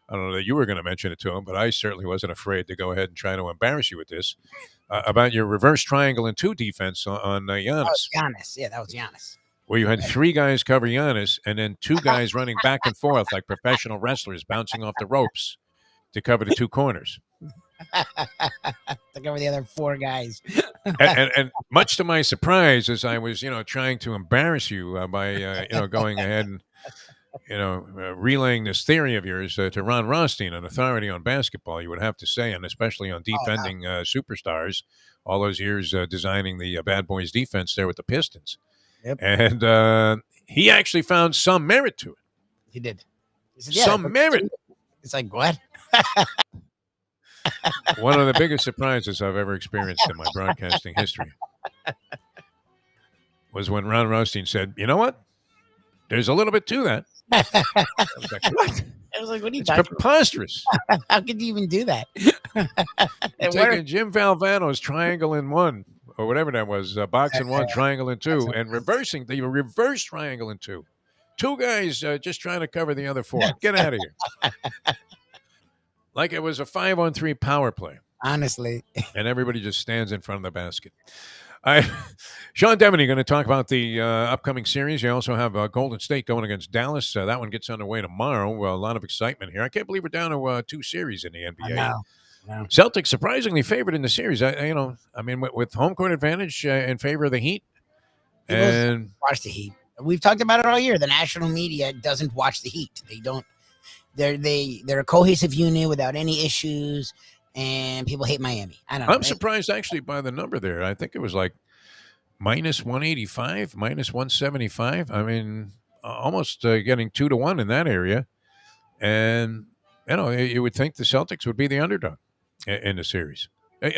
I don't know that you were going to mention it to him, but I certainly wasn't afraid to go ahead and try to embarrass you with this, about your reverse triangle and 2 defense on That Giannis, was Giannis. Yeah, that was Giannis. where you had 3 guys cover Giannis and then 2 guys running back and forth like professional wrestlers bouncing off the ropes to cover the 2 corners. Took over the other 4 guys. And much to my surprise, as I was, trying to embarrass you by, going ahead and, relaying this theory of yours to Ron Rothstein, an authority on basketball, you would have to say, and especially on defending superstars, all those years designing the Bad Boys defense there with the Pistons. Yep. And he actually found some merit to it. He did. He said, Some merit. It's like, what? One of the biggest surprises I've ever experienced in my broadcasting history was when Ron Rothstein said, "You know what? There's a little bit to that." I was like, "What? I was like, what are you It's talking preposterous." about? How could you even do that? You're taking Jim Valvano's triangle in 1, or whatever that was, box in 1, triangle in 2, and reversing the reverse triangle in 2. 2 guys just trying to cover the other 4. Get out of here. Like it was a 5-on-3 power play. Honestly. And everybody just stands in front of the basket. Shawn Devony going to talk about the upcoming series. You also have Golden State going against Dallas. That one gets underway tomorrow. A lot of excitement here. I can't believe we're down to 2 series in the NBA. No. Celtics surprisingly favored in the series. With home court advantage in favor of the Heat. And watch the Heat. We've talked about it all year. The national media doesn't watch the Heat. They don't. They're a cohesive unit without any issues, and people hate Miami. I don't know. I'm surprised actually by the number there. I think it was like minus 185, minus 175. I mean, almost getting 2-1 in that area. And, you would think the Celtics would be the underdog in the series. And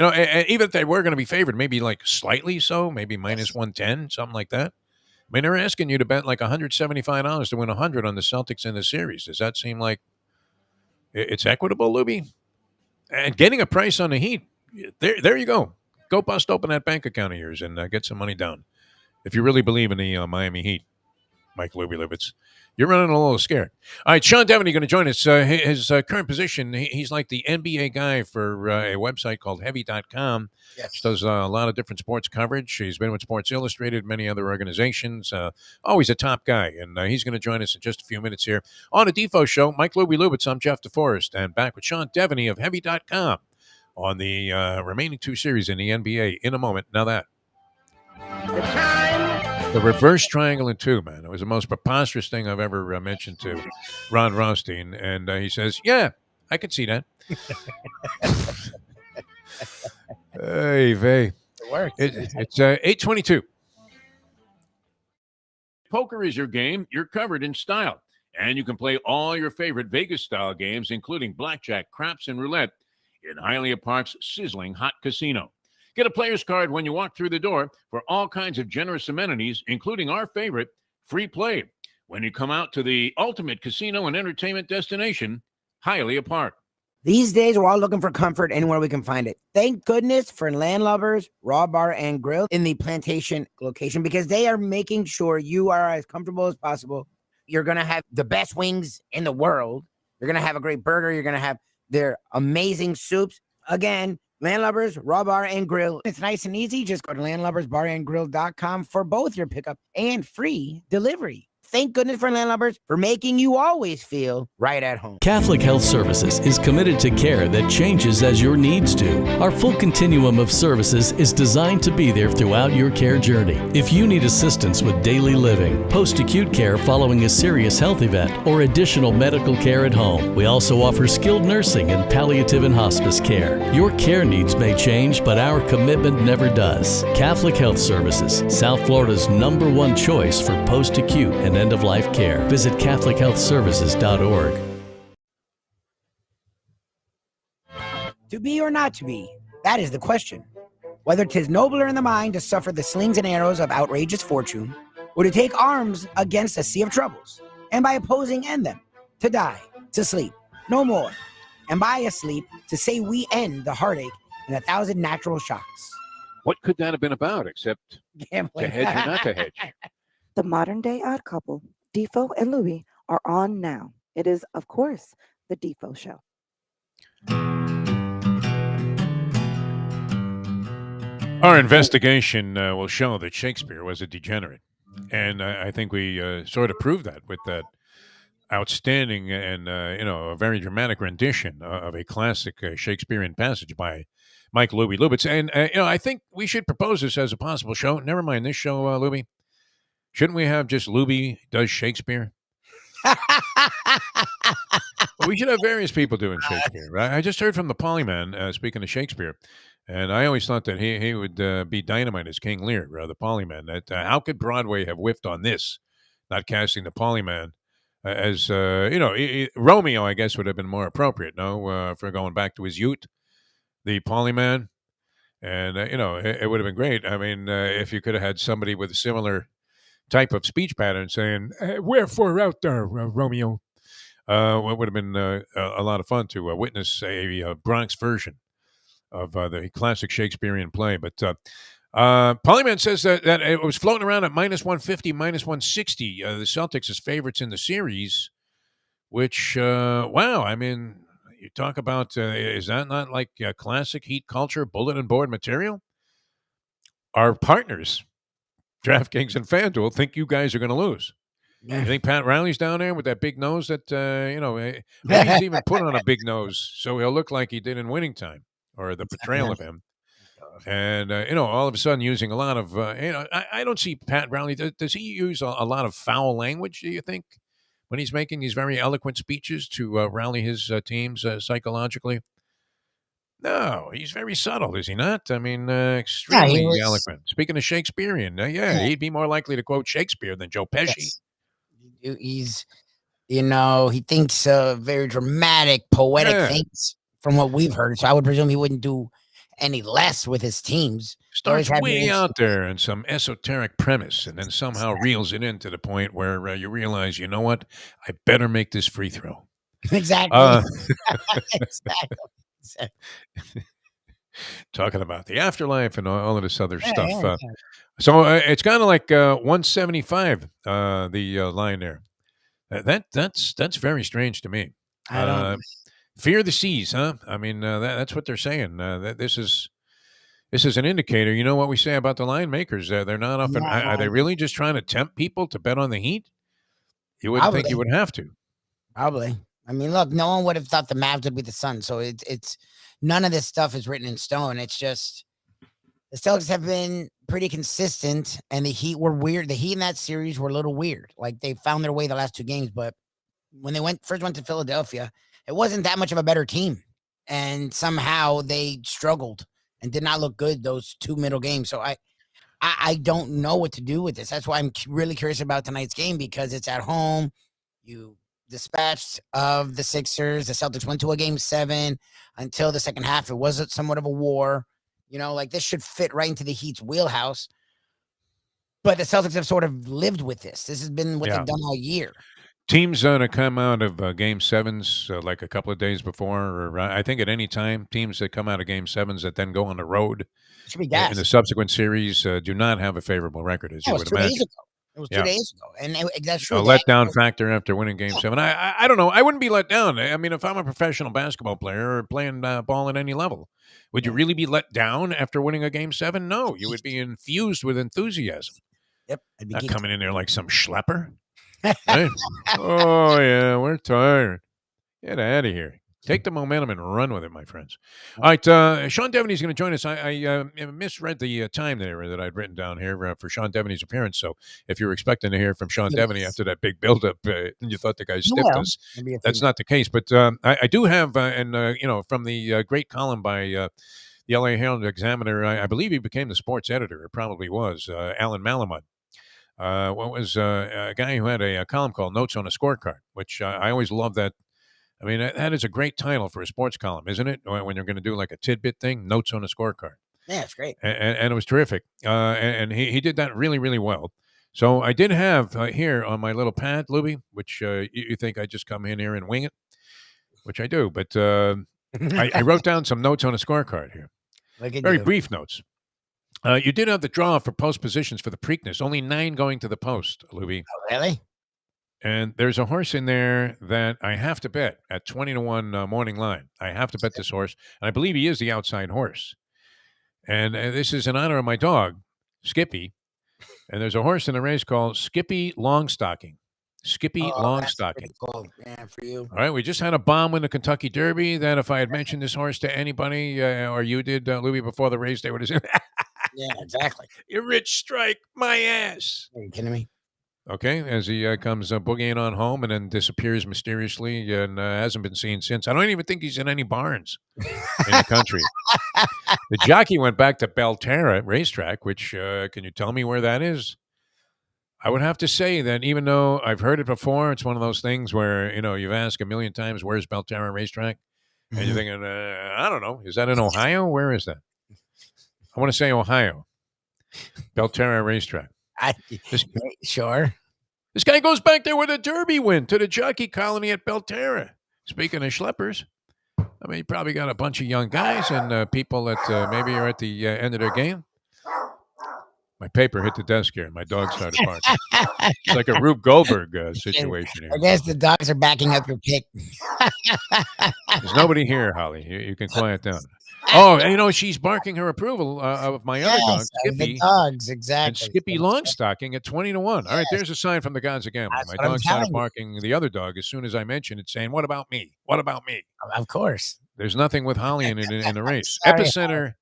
even if they were going to be favored, maybe like slightly so, maybe minus 110, something like that. I mean, they're asking you to bet like $175 to win 100 on the Celtics in the series. Does that seem like it's equitable, Lubie? And getting a price on the Heat, there you go. Go bust open that bank account of yours and get some money down. If you really believe in the Miami Heat, Mike Lubitz. You're running a little scared. All right, Shawn Devony going to join us. His current position, he's like the NBA guy for a website called Heavy.com. Yes. Which does a lot of different sports coverage. He's been with Sports Illustrated, many other organizations. Always a top guy, and he's going to join us in just a few minutes here on the Defo Show. Mike Lubitz, I'm Jeff Deforrest, and back with Shawn Devony of Heavy.com on the remaining 2 series in the NBA in a moment. Now that. The reverse triangle in 2, man. It was the most preposterous thing I've ever mentioned to Ron Rothstein. And he says, yeah, I could see that. Hey, Vay. It works. It's 8:22. Poker is your game. You're covered in style. And you can play all your favorite Vegas-style games, including blackjack, craps, and roulette in Hialeah Park's sizzling hot casino. Get a player's card when you walk through the door for all kinds of generous amenities, including our favorite, free play, when you come out to the ultimate casino and entertainment destination, Hialeah Park. These days, we're all looking for comfort anywhere we can find it. Thank goodness for Landlubbers Raw Bar and Grill in the Plantation location, because they are making sure you are as comfortable as possible. You're going to have the best wings in the world. You're going to have a great burger. You're going to have their amazing soups. Again, Landlubbers Raw Bar and Grill. It's nice and easy. Just go to landlubbersbarandgrill.com for both your pickup and free delivery. thank goodness for landlubbers for making you always feel right at home. Catholic Health Services is committed to care that changes as your needs do. Our full continuum of services is designed to be there throughout your care journey. If you need assistance with daily living, post-acute care following a serious health event, or additional medical care at home, we also offer skilled nursing and palliative and hospice care. Your care needs may change, but our commitment never does. Catholic Health Services, South Florida's #1 choice for post-acute and end-of-life care. Visit CatholicHealthServices.org. To be or not to be, that is the question. Whether 'tis nobler in the mind to suffer the slings and arrows of outrageous fortune, or to take arms against a sea of troubles, and by opposing end them, to die, to sleep, no more, and by asleep to say we end the heartache and 1,000 natural shocks. What could that have been about except Gambling. to hedge or not to hedge? The modern day odd couple, Defo and Lubie, are on now. It is, of course, the Defo Show. Our investigation will show that Shakespeare was a degenerate. And I think we sort of proved that with that outstanding and, a very dramatic rendition of a classic Shakespearean passage by Mike Lubitz. And, I think we should propose this as a possible show. Never mind this show, Lubie. Shouldn't we have just Lubie does Shakespeare? We should have various people doing Shakespeare, right? I just heard from the Polyman, speaking of Shakespeare, and I always thought that he would be dynamite as King Lear, the Polyman. That how could Broadway have whiffed on this, not casting the Polyman as, Romeo, I guess, would have been more appropriate, for going back to his youth, the Polyman. And, it would have been great. I mean, if you could have had somebody with a similar type of speech pattern saying, wherefore out there, Romeo? It would have been a lot of fun to witness a Bronx version of the classic Shakespearean play. But Polyman says that it was floating around at -150, -160. The Celtics as favorites in the series, which, wow, I mean, you talk about, is that not like classic Heat culture, bulletin board material? Our partners, DraftKings and FanDuel, think you guys are going to lose. You think Pat Riley's down there with that big nose that, maybe he's even put on a big nose so he'll look like he did in Winning Time, or the portrayal of him. And, all of a sudden using a lot of, I don't see Pat Riley. Does he use a lot of foul language, do you think, when he's making these very eloquent speeches to rally his teams psychologically? No, he's very subtle, is he not? I mean, extremely eloquent. Speaking of Shakespearean, he'd be more likely to quote Shakespeare than Joe Pesci. Yes. He's, he thinks very dramatic, poetic things from what we've heard. So I would presume he wouldn't do any less with his teams. Starts way out there in some esoteric premise and then somehow reels it in to the point where you realize, you know what? I better make this free throw. Exactly. Exactly. Talking about the afterlife and all of this other stuff. So it's kind of like 175, the line there. That's very strange to me. I don't fear the seas, huh? I mean, that's what they're saying. That this is an indicator. You know what we say about the line makers? They're not often. Are they really just trying to tempt people to bet on the Heat? You wouldn't think you would have to. Probably. I mean, look, no one would have thought the Mavs would be the Suns. So it's none of this stuff is written in stone. It's just the Celtics have been pretty consistent, and the Heat were weird. The Heat in that series were a little weird. Like, they found their way the last two games, but when they first went to Philadelphia, it wasn't that much of a better team, and somehow they struggled and did not look good those two middle games. So I don't know what to do with this. That's why I'm really curious about tonight's game, because it's at home. You dispatched of the Sixers. The Celtics went to a game 7 until the second half. It was somewhat of a war. This should fit right into the Heat's wheelhouse. But the Celtics have sort of lived with this. This has been what they've done all year. Teams to come out of game 7s like a couple of days before, or I think at any time, teams that come out of game 7s that then go on the road should be in the subsequent series do not have a favorable record, as you would imagine. It was 2 days ago, and that's true. A letdown factor after winning game 7. I don't know. I wouldn't be let down. I mean, if I'm a professional basketball player or playing ball at any level, would you really be let down after winning a game 7? No, you would be infused with enthusiasm. Yep. Not coming in there like some schlepper. Right? Oh, yeah, we're tired. Get out of here. Take the momentum and run with it, my friends. All right, Shawn Devony's going to join us. I misread the time there that I'd written down here for Shawn Devony's appearance. So if you're expecting to hear from Shawn Devony after that big buildup, and you thought the guy stiffed us, that's not the case. But I do have, from the great column by the LA Herald Examiner, I believe he became the sports editor. It probably was Alan Malamud. What was a guy who had a column called Notes on a Scorecard, which I always love that. I mean, that is a great title for a sports column, isn't it? When you're going to do like a tidbit thing, Notes on a Scorecard. Yeah, it's great. And it was terrific. And he did that really, really well. So I did have here on my little pad, Lubie, which you think I just come in here and wing it, which I do. But I wrote down some notes on a scorecard here. Very brief notes. You did have the draw for post positions for the Preakness. Only 9 going to the post, Lubie. Oh, really? And there's a horse in there that I have to bet at 20-1 morning line. I have to bet this horse. And I believe he is the outside horse. And this is in honor of my dog, Skippy. And there's a horse in the race called Skippy Longstocking. Skippy Longstocking. Cool. Yeah, for you. All right. We just had a bomb in the Kentucky Derby that if I had mentioned this horse to anybody, or you did, Lubie, before the race, they would have said, yeah, exactly. You rich strike my ass. Are you kidding me? Okay, as he comes boogieing on home and then disappears mysteriously and hasn't been seen since. I don't even think he's in any barns in the country. The jockey went back to Belterra Racetrack, which, can you tell me where that is? I would have to say that even though I've heard it before, it's one of those things where, you've asked a million times, where's Belterra Racetrack? And you're thinking, I don't know. Is that in Ohio? Where is that? I want to say Ohio. Belterra Racetrack. Sure. This guy goes back there with a Derby win to the jockey colony at Belterra. Speaking of schleppers, I mean, you probably got a bunch of young guys and people that maybe are at the end of their game. My paper hit the desk here, and my dog started barking. It's like a Rube Goldberg situation here. I guess the dogs are backing up your pick. There's nobody here, Holly. You can quiet down. Oh, she's barking her approval of my other dog, Skippy. The dogs, exactly. And Skippy Longstocking at 20-1. All right, there's a sign from the gods of gambling. My dog started barking the other dog as soon as I mentioned it, saying, "What about me? What about me?" Of course. There's nothing with Holly in the race. Sorry,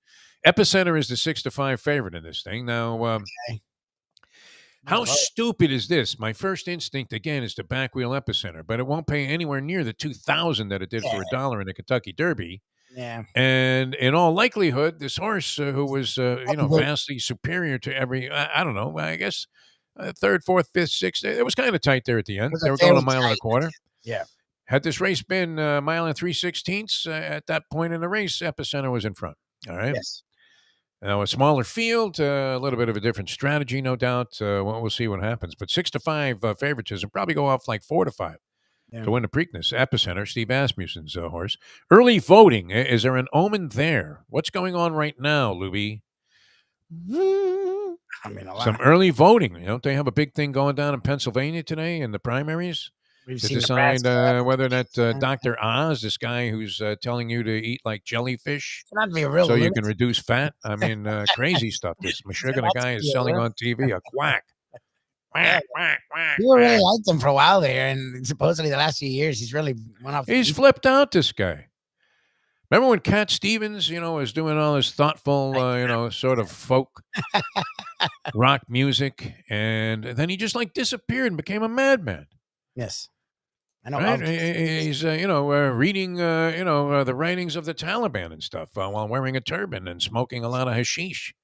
Epicenter is the 6-5 favorite in this thing. Now, how stupid is this? My first instinct, again, is to back wheel Epicenter, but it won't pay anywhere near the $2,000 that it did for $1 in the Kentucky Derby. Yeah. And in all likelihood, this horse who was, vastly superior to every, I don't know, I guess, third, fourth, fifth, sixth, it was kind of tight there at the end. They were going a mile and a quarter. Yeah. Had this race been a mile and 3/16 at that point in the race, Epicenter was in front. All right. Yes. Now, a smaller field, a little bit of a different strategy, no doubt. We'll see what happens. But 6-5 favoritism, probably go off like 4-5 to win the Preakness. Epicenter, Steve Asmussen's horse. Early voting. Is there an omen there? What's going on right now, Lubie? I mean, some early voting. Don't they have a big thing going down in Pennsylvania today in the primaries? To decide whether that Dr. Oz, this guy who's telling you to eat like jellyfish so you can reduce fat. I mean, crazy stuff. This Michigan guy is selling on TV, a quack. Quack, quack, quack. People really liked him for a while there, and supposedly the last few years he's really went off. He's flipped out, this guy. Remember when Cat Stevens, was doing all this thoughtful, sort of folk rock music, and then he just like disappeared and became a madman. Yes. I know. Right? He's, reading, the writings of the Taliban and stuff while wearing a turban and smoking a lot of hashish.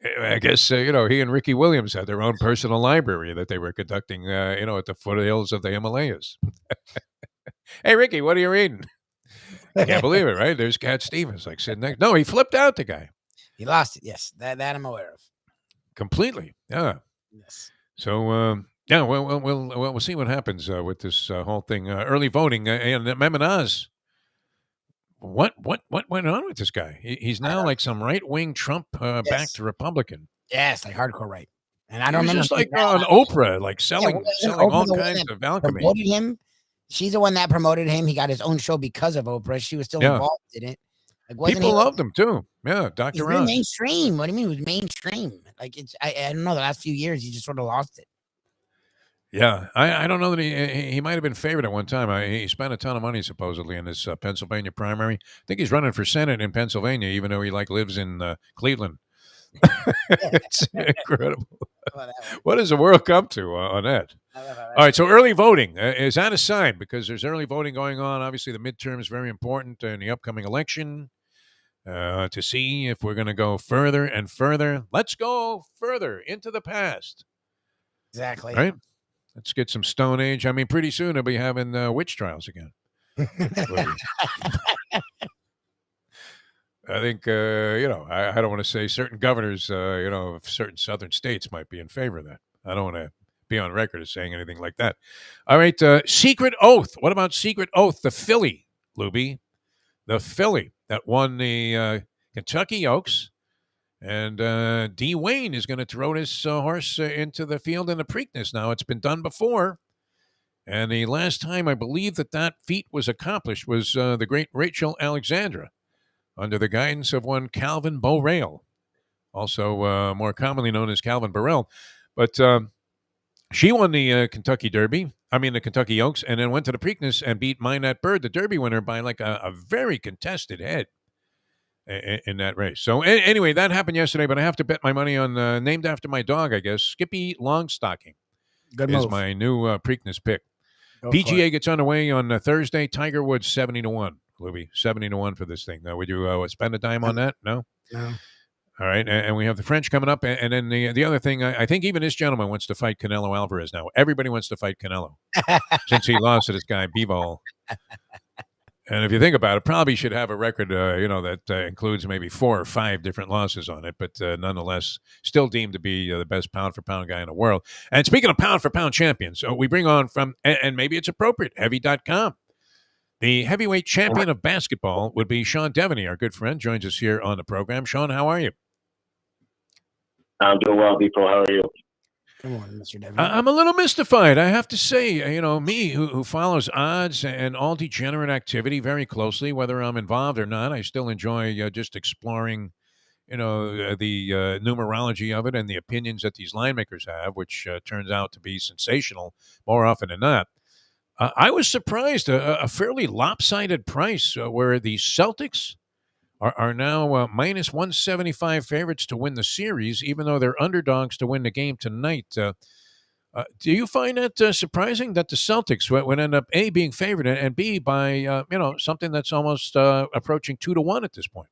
I guess, he and Ricky Williams had their own personal library that they were conducting, at the foothills of the Himalayas. Hey, Ricky, what are you reading? I can't believe it, right? There's Cat Stevens, like sitting next. No, he flipped out, the guy. He lost it, yes. That I'm aware of. Completely, yeah. Yes. So, yeah, we'll see what happens with this whole thing. Early voting and Memonaz. What went on with this guy? He's now like some right wing Trump backed Republican. Yes, like hardcore right. And I don't remember. Just like on Oprah, like selling all kinds of alchemy. Promoted him. She's the one that promoted him. He got his own show because of Oprah. She was still involved in it. Like, people loved him too. Yeah, Dr. Oz. Mainstream. What do you mean it was mainstream? Like I don't know. The last few years, he just sort of lost it. Yeah, I don't know that he might have been favored at one time. He spent a ton of money supposedly in this Pennsylvania primary. I think he's running for Senate in Pennsylvania, even though he lives in Cleveland. It's incredible. What does the world come to on that? All right, so early voting, is that a sign? Because there's early voting going on. Obviously, the midterm is very important in the upcoming election to see if we're going to go further and further. Let's go further into the past. Exactly. Right? Let's get some Stone Age. I mean, pretty soon they'll be having witch trials again. I think, I don't want to say certain governors, of certain southern states might be in favor of that. I don't want to be on record as saying anything like that. All right, Secret Oath. What about Secret Oath? The Philly, Lubie. The Philly that won the Kentucky Oaks. And D. Wayne is going to throw this horse into the field in the Preakness now. It's been done before. And the last time I believe that feat was accomplished was the great Rachel Alexandra under the guidance of one Calvin Borel, also more commonly known as Calvin Burrell. But she won the Kentucky Oaks, and then went to the Preakness and beat Mine That Bird, the Derby winner, by like a very contested head in that race. So anyway, that happened yesterday, but I have to bet my money on named after my dog, I guess, Skippy Longstocking. Good is move. my new Preakness pick. Go PGA gets underway on Thursday. Tiger Woods 70-1. Lubie, 70-1 for this thing. Now, would you spend a dime on that? No. No. All right, and we have the French coming up, and then the other thing, I think even this gentleman wants to fight Canelo Alvarez now. Everybody wants to fight Canelo since he lost to this guy Bivol. And if you think about it, probably should have a record, that includes maybe 4 or 5 different losses on it, but nonetheless, still deemed to be the best pound-for-pound guy in the world. And speaking of pound-for-pound champions, we bring on from, and maybe it's appropriate, Heavy.com. The heavyweight champion of basketball would be Shawn Devony, our good friend, joins us here on the program. Shawn, how are you? I'm doing well, Defo. How are you? Good morning, Mr. Devony. I'm a little mystified, I have to say. Me, who follows odds and all degenerate activity very closely, whether I'm involved or not, I still enjoy just exploring, the numerology of it and the opinions that these line makers have, which turns out to be sensational more often than not. I was surprised, a fairly lopsided price where the Celtics are now minus 175 favorites to win the series, even though they're underdogs to win the game tonight. Do you find that surprising that the Celtics would end up, A, being favored, and B, by, something that's almost approaching 2-1 at this point?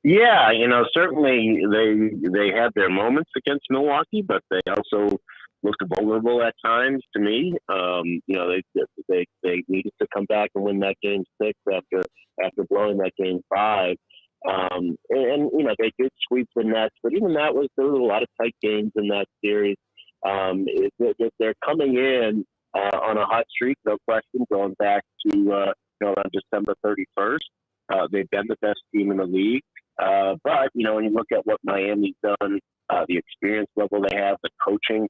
Yeah, certainly they had their moments against Milwaukee, but they also looked vulnerable at times to me. They needed to come back and win that game 6 after blowing that game 5. They did sweep the Nets, but even there was a lot of tight games in that series. They're coming in on a hot streak, no question, going back to around December 31st. They've been the best team in the league. But when you look at what Miami's done, the experience level they have, the coaching,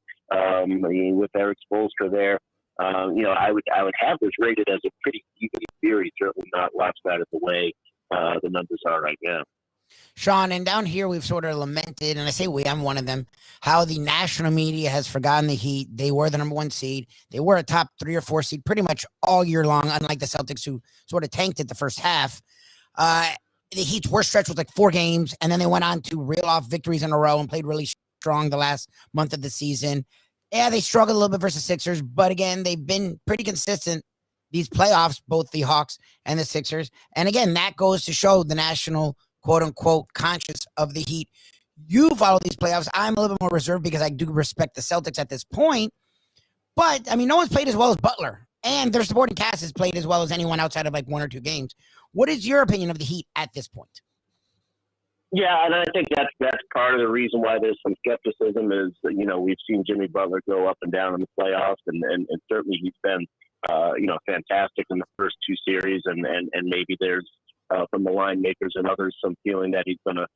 with Eric Spoelstra there, I would have this rated as a pretty even series, certainly not lopsided the way the numbers are right now. Shawn, and down here we've sort of lamented, and I say we, I'm one of them, how the national media has forgotten the Heat. They were the number 1 seed. They were a top 3 or 4 seed pretty much all year long, unlike the Celtics, who sort of tanked it the first half. The Heat's worst stretch was like 4 games, and then they went on to reel off victories in a row and played really strong the last month of the season. Yeah, they struggled a little bit versus Sixers, but again, they've been pretty consistent these playoffs, both the Hawks and the Sixers. And again, that goes to show the national, quote-unquote, conscious of the Heat. You follow these playoffs. I'm a little bit more reserved because I do respect the Celtics at this point. But, no one's played as well as Butler. And their supporting cast has played as well as anyone outside of like 1 or 2 games. What is your opinion of the Heat at this point? Yeah, and I think that's part of the reason why there's some skepticism is, we've seen Jimmy Butler go up and down in the playoffs, and certainly he's been, fantastic in the first 2 series, and maybe there's, from the line makers and others, some feeling that he's going to,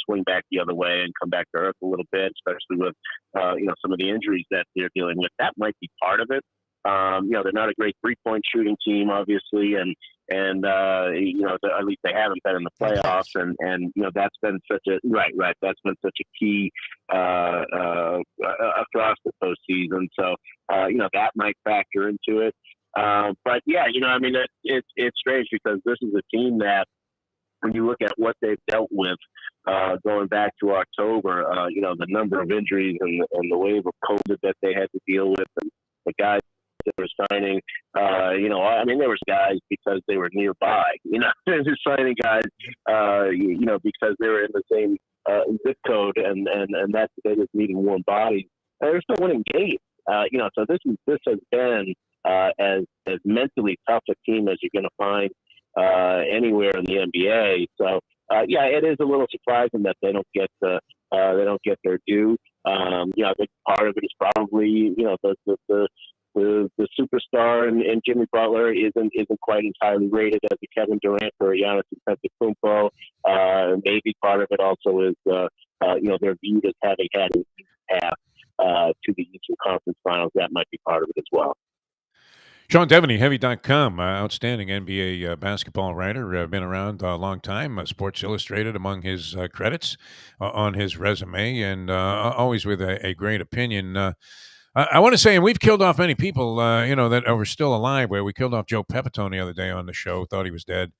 swing back the other way and come back to earth a little bit, especially with, some of the injuries that they're dealing with. That might be part of it. They're not a great 3-point shooting team, obviously, and at least they haven't been in the playoffs, and that's been such a that's been such a key across season. So, that might factor into it. But yeah, I mean, it's strange because this is a team that, when you look at what they've dealt with going back to October, the number of injuries and the wave of COVID that they had to deal with, and the guys that were signing, I mean, there was guys because they were nearby, they're signing guys, because they were in the same zip code, and that's they just needing warm bodies. And they're still winning games, so this has been as mentally tough a team as you're going to find anywhere in the NBA. So it is a little surprising that they don't get their due. I think part of it is probably the superstar and Jimmy Butler isn't quite entirely rated as a Kevin Durant or a Giannis Antetokounmpo. Maybe part of it also is they're viewed as having had a path to the Eastern Conference Finals. That might be part of it as well. Shawn Devony, Heavy.com, outstanding NBA basketball writer, been around a long time, Sports Illustrated among his credits on his resume, and always with a great opinion. I want to say, and we've killed off many people, that were still alive, where we killed off Joe Pepitone the other day on the show, thought he was dead.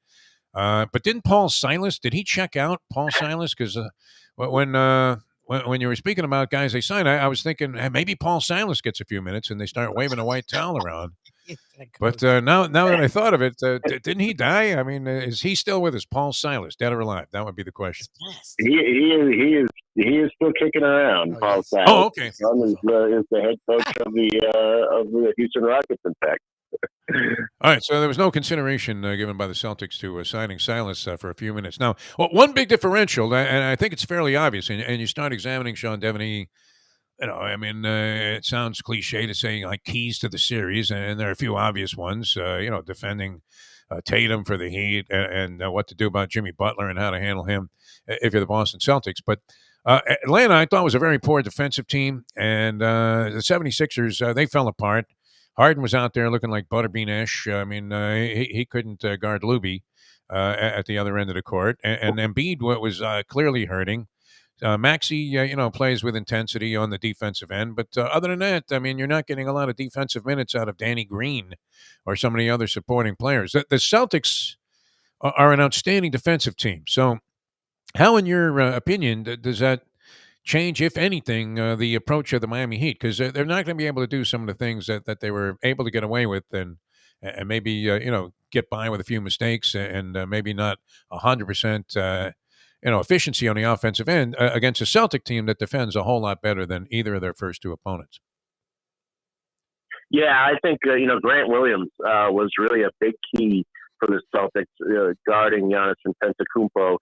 But didn't Paul Silas, did he check out, Paul Silas? Because when you were speaking about guys they signed, I was thinking, hey, maybe Paul Silas gets a few minutes and they start waving a white towel around. But now that I thought of it, didn't he die? I mean, is he still with us, Paul Silas, dead or alive? That would be the question. He is still kicking around, Paul Silas. Oh, okay. His son is the head coach of the Houston Rockets, in fact. All right, so there was no consideration given by the Celtics to signing Silas for a few minutes. Now, one big differential, and I think it's fairly obvious, and you start examining Shawn Devony. I mean, it sounds cliche to say like keys to the series, and there are a few obvious ones. Defending Tatum for the Heat, and what to do about Jimmy Butler and how to handle him if you're the Boston Celtics. But Atlanta, I thought, was a very poor defensive team, and the 76ers, they fell apart. Harden was out there looking like Butterbean Esh. I mean, he couldn't guard Lubie at the other end of the court, and Embiid was clearly hurting. Maxey, plays with intensity on the defensive end. But other than that, I mean, you're not getting a lot of defensive minutes out of Danny Green or some of the other supporting players. The Celtics are an outstanding defensive team. So how, in your opinion, does that change, if anything, the approach of the Miami Heat? Because they're not going to be able to do some of the things that they were able to get away with and maybe, get by with a few mistakes and maybe not 100%, efficiency on the offensive end against a Celtic team that defends a whole lot better than either of their first two opponents. Yeah, I think, Grant Williams was really a big key for the Celtics guarding Giannis Antetokounmpo.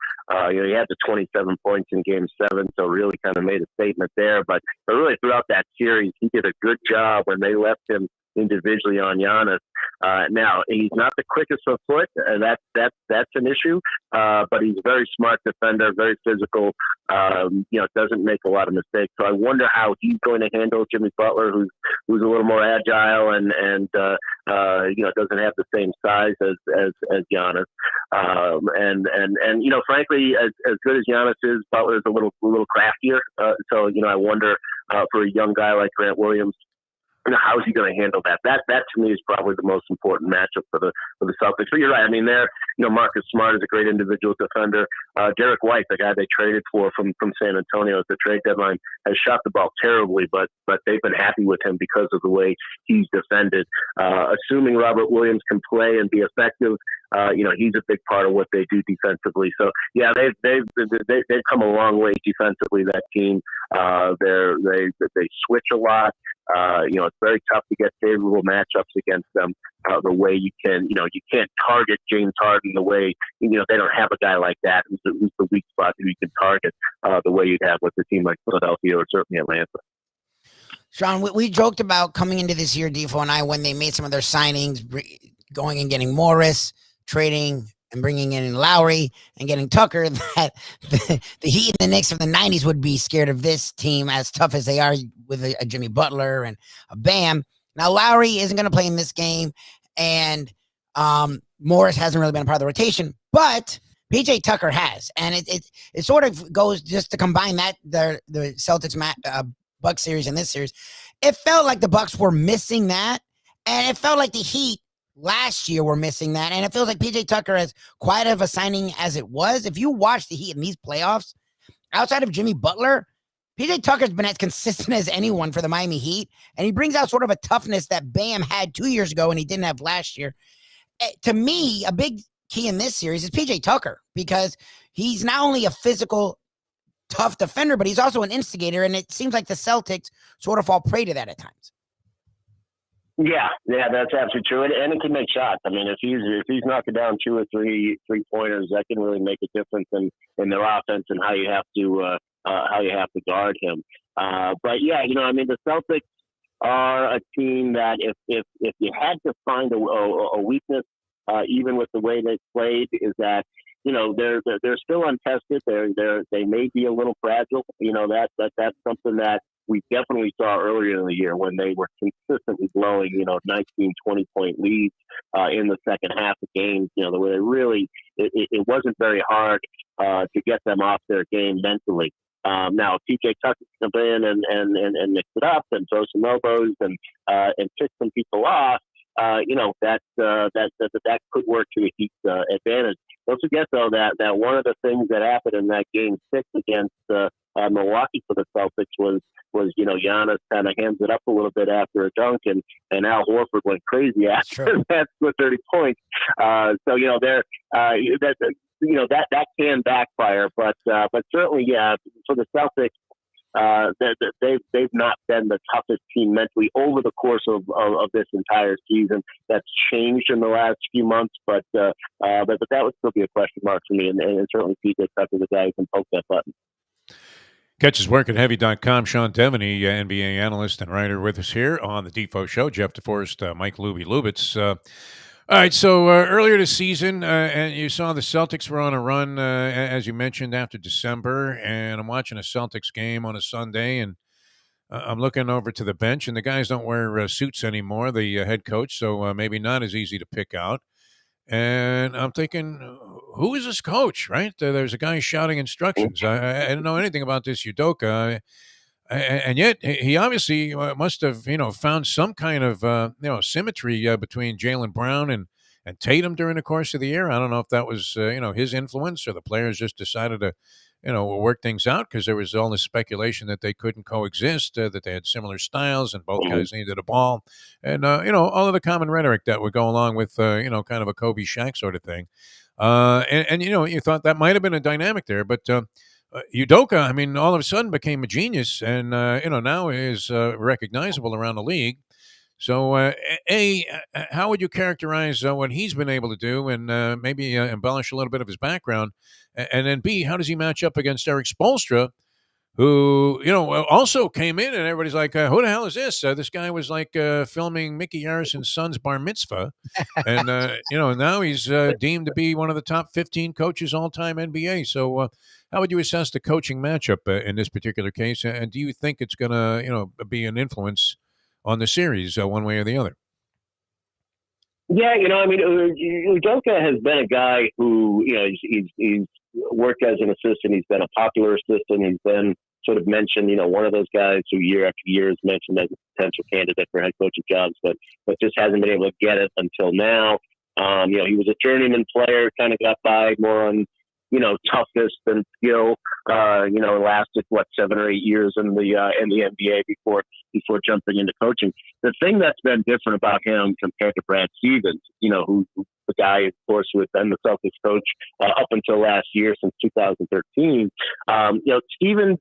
He had the 27 points in Game 7, so really kind of made a statement there. But really throughout that series, he did a good job when they left him individually on Giannis. Now, he's not the quickest of foot, and that's an issue, but he's a very smart defender, very physical, doesn't make a lot of mistakes. So I wonder how he's going to handle Jimmy Butler, who's a little more agile and doesn't have the same size as Giannis. Frankly, as good as Giannis is, Butler is a little craftier. So I wonder for a young guy like Grant Williams, how is he going to handle that? That to me is probably the most important matchup for the Celtics. But you're right. I mean, Marcus Smart is a great individual defender. Derek White, the guy they traded for from San Antonio at the trade deadline, has shot the ball terribly, but they've been happy with him because of the way he's defended. Assuming Robert Williams can play and be effective, he's a big part of what they do defensively. So yeah, they've come a long way defensively. That team, they switch a lot. It's very tough to get favorable matchups against them. The way you can't target James Harden the way, they don't have a guy like that who's the weak spot who you can target the way you'd have with a team like Philadelphia or certainly Atlanta. Shawn, we joked about coming into this year, Defo and I, when they made some of their signings, going and getting Morris, trading and bringing in Lowry and getting Tucker, that the Heat and the Knicks of the 90s would be scared of this team, as tough as they are with a Jimmy Butler and a Bam. Now, Lowry isn't going to play in this game, and Morris hasn't really been a part of the rotation, but PJ Tucker has. And it sort of goes just to combine that, the Celtics Bucks series and this series, it felt like the Bucks were missing that, and it felt like the Heat last year were missing that, and it feels like PJ Tucker, as quiet of a signing as it was, if you watch the Heat in these playoffs, outside of Jimmy Butler, PJ Tucker's been as consistent as anyone for the Miami Heat, and he brings out sort of a toughness that Bam had 2 years ago and he didn't have last year. To me, a big key in this series is PJ Tucker, because he's not only a physical, tough defender, but he's also an instigator, and it seems like the Celtics sort of fall prey to that at times. Yeah, that's absolutely true, and it can make shots. I mean, if he's knocking down 2 or 3 3-pointers, that can really make a difference in their offense and how you have to guard him. But yeah, I mean, the Celtics are a team that if you had to find a weakness, even with the way they played, is that they're still untested. They may be a little fragile. That's something that we definitely saw earlier in the year when they were consistently blowing 19, 20-point leads in the second half of games. The way they really it wasn't very hard to get them off their game mentally. Now PJ Tucker can come in and mix it up and throw some elbows and pick some people off. That could work to the Heat's advantage. Don't forget though that one of the things that happened in that game 6 against Milwaukee for the Celtics was Giannis kind of hands it up a little bit after a dunk, and Al Horford went crazy after that for 30 points. So that can backfire, but certainly for the Celtics. They've not been the toughest team mentally over the course of this entire season. That's changed in the last few months, but that would still be a question mark for me, and certainly PJ Tucker, the guy who can poke that button. Catches work at Heavy.com. Shawn Devony, NBA analyst and writer, with us here on the Defo Show. Jeff Deforrest, Mike Lubie, Lubitz. All right, so earlier this season, and you saw the Celtics were on a run, as you mentioned, after December, and I'm watching a Celtics game on a Sunday, and I'm looking over to the bench, and the guys don't wear suits anymore, the head coach, so maybe not as easy to pick out. And I'm thinking, who is this coach, right? There's a guy shouting instructions. I didn't know anything about this Udoka. And yet he obviously must have, found some kind of, symmetry between Jaylen Brown and Tatum during the course of the year. I don't know if that was, his influence, or the players just decided to, work things out, because there was all this speculation that they couldn't coexist, that they had similar styles and both guys needed a ball. And, all of the common rhetoric that would go along with, kind of a Kobe Shaq sort of thing. And you thought that might have been a dynamic there, but Udoka, I mean, all of a sudden became a genius, and now is recognizable around the league. So, how would you characterize what he's been able to do, and maybe embellish a little bit of his background? And then B, how does he match up against Eric Spoelstra, who also came in, and everybody's like, "Who the hell is this?" This guy was like filming Mickey Harrison's son's bar mitzvah, and now he's deemed to be one of the top 15 coaches all time NBA. So, how would you assess the coaching matchup in this particular case? And do you think it's going to, be an influence on the series one way or the other? Yeah, Udoka has been a guy who, he's worked as an assistant. He's been a popular assistant. He's been sort of mentioned, one of those guys who year after year is mentioned as a potential candidate for head coaching jobs, but just hasn't been able to get it until now. He was a journeyman player, kind of got by more on, toughness than skill. Lasted 7 or 8 years in the NBA before jumping into coaching. The thing that's been different about him compared to Brad Stevens, who's the guy, of course, who had been the Celtics coach up until last year, since 2013. Stevens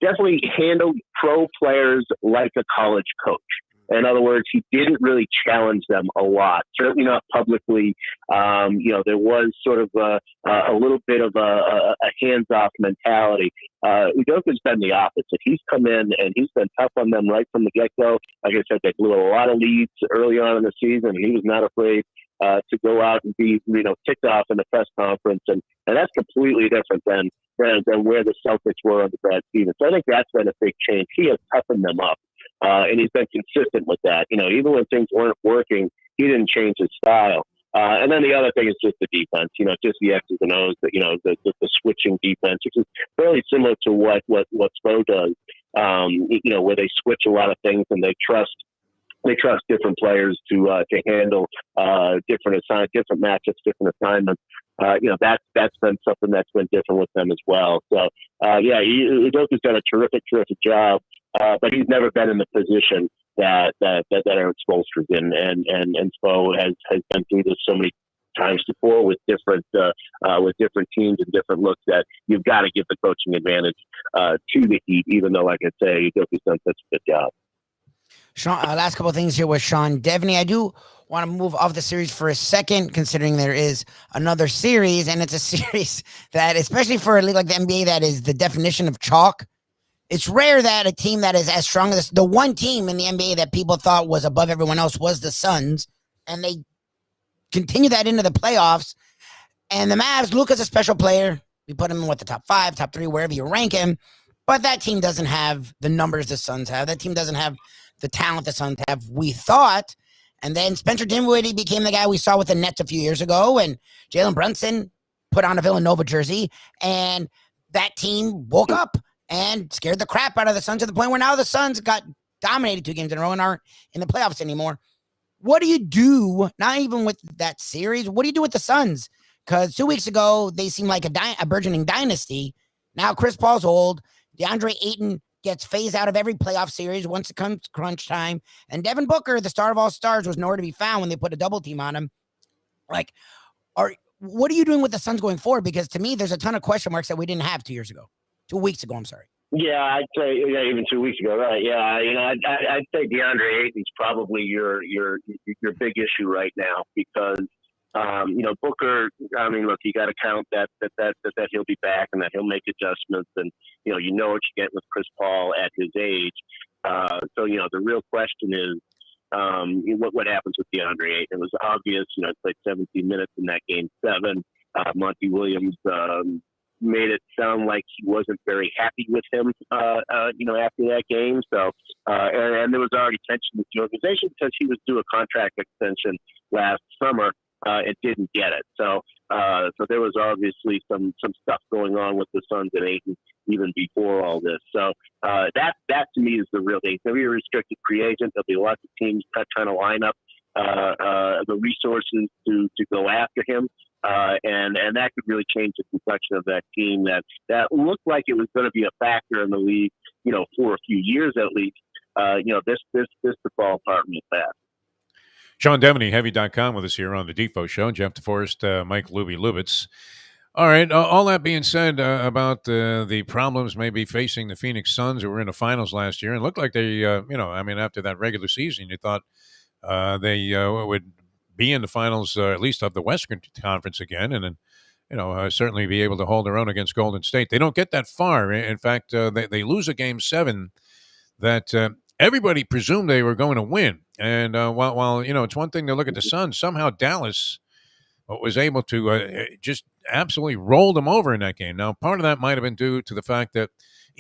definitely handled pro players like a college coach. In other words, he didn't really challenge them a lot, certainly not publicly. There was sort of a little bit of a hands-off mentality. Udoka's been the opposite. He's come in and he's been tough on them right from the get-go. Like I said, they blew a lot of leads early on in the season. He was not afraid to go out and be, ticked off in the press conference. And that's completely different than where the Celtics were under Brad Stevens. So I think that's been a big change. He has toughened them up. And he's been consistent with that. Even when things weren't working, he didn't change his style. And then the other thing is just the defense, just the X's and O's, the switching defense, which is fairly similar to what Spo does. where they switch a lot of things and they trust different players to handle different matchups, different assignments. That's been something that's been different with them as well. So Udoka's done a terrific job, but he's never been in the position that Eric Spoelstra's in, and Spo has been through this so many times before with different teams and different looks that you've got to give the coaching advantage to the Heat, even though, like I say, Udoka's done such a good job. Shawn, last couple of things here with Shawn Devony. I do want to move off the series for a second, considering there is another series, and it's a series that, especially for a league like the NBA, that is the definition of chalk. It's rare that a team that is as strong as the one team in the NBA that people thought was above everyone else was the Suns, and they continue that into the playoffs. And the Mavs, Luka's a special player. We put him in the top 5, top 3, wherever you rank him. But that team doesn't have the numbers the Suns have. That team doesn't have the talent the Suns have, we thought. And then Spencer Dinwiddie became the guy we saw with the Nets a few years ago, and Jalen Brunson put on a Villanova jersey, and that team woke up and scared the crap out of the Suns to the point where now the Suns got dominated 2 games in a row and aren't in the playoffs anymore. What do you do, not even with that series, what do you do with the Suns? Because 2 weeks ago, they seemed like a burgeoning dynasty. Now Chris Paul's old. DeAndre Ayton gets phased out of every playoff series once it comes crunch time. And Devin Booker, the star of all stars, was nowhere to be found when they put a double team on him. What are you doing with the Suns going forward? Because to me, there's a ton of question marks that we didn't have 2 weeks ago, I'm sorry. Yeah, I'd say even 2 weeks ago, right? Yeah, I'd say DeAndre Ayton's probably your big issue right now because Booker. I mean, look, you got to count that he'll be back and that he'll make adjustments, and what you get with Chris Paul at his age. So the real question is, what happens with DeAndre Ayton? It was obvious. He played 17 minutes in that game 7. Monty Williams made it sound like he wasn't very happy with him, after that game. So, and there was already tension with the organization because he was due a contract extension last summer. It didn't get it. So there was obviously some stuff going on with the Suns and Ayton even before all this. So that to me is the real thing. He'll be a restricted free agent. There'll be lots of teams trying to line up the resources to go after him. And that could really change the complexion of that team that looked like it was going to be a factor in the league, for a few years at least. This could fall apart real fast. Shawn Devony, Heavy.com with us here on the Defo Show. Jeff Deforrest, Mike Lubitz. All right, all that being said about the problems maybe facing the Phoenix Suns, who were in the finals last year, and looked like they, after that regular season, you thought they would be in the finals, at least of the Western Conference again, and then, certainly be able to hold their own against Golden State. They don't get that far. In fact, they lose a Game 7 that everybody presumed they were going to win. And while it's one thing to look at the Suns, somehow Dallas was able to just absolutely roll them over in that game. Now, part of that might have been due to the fact that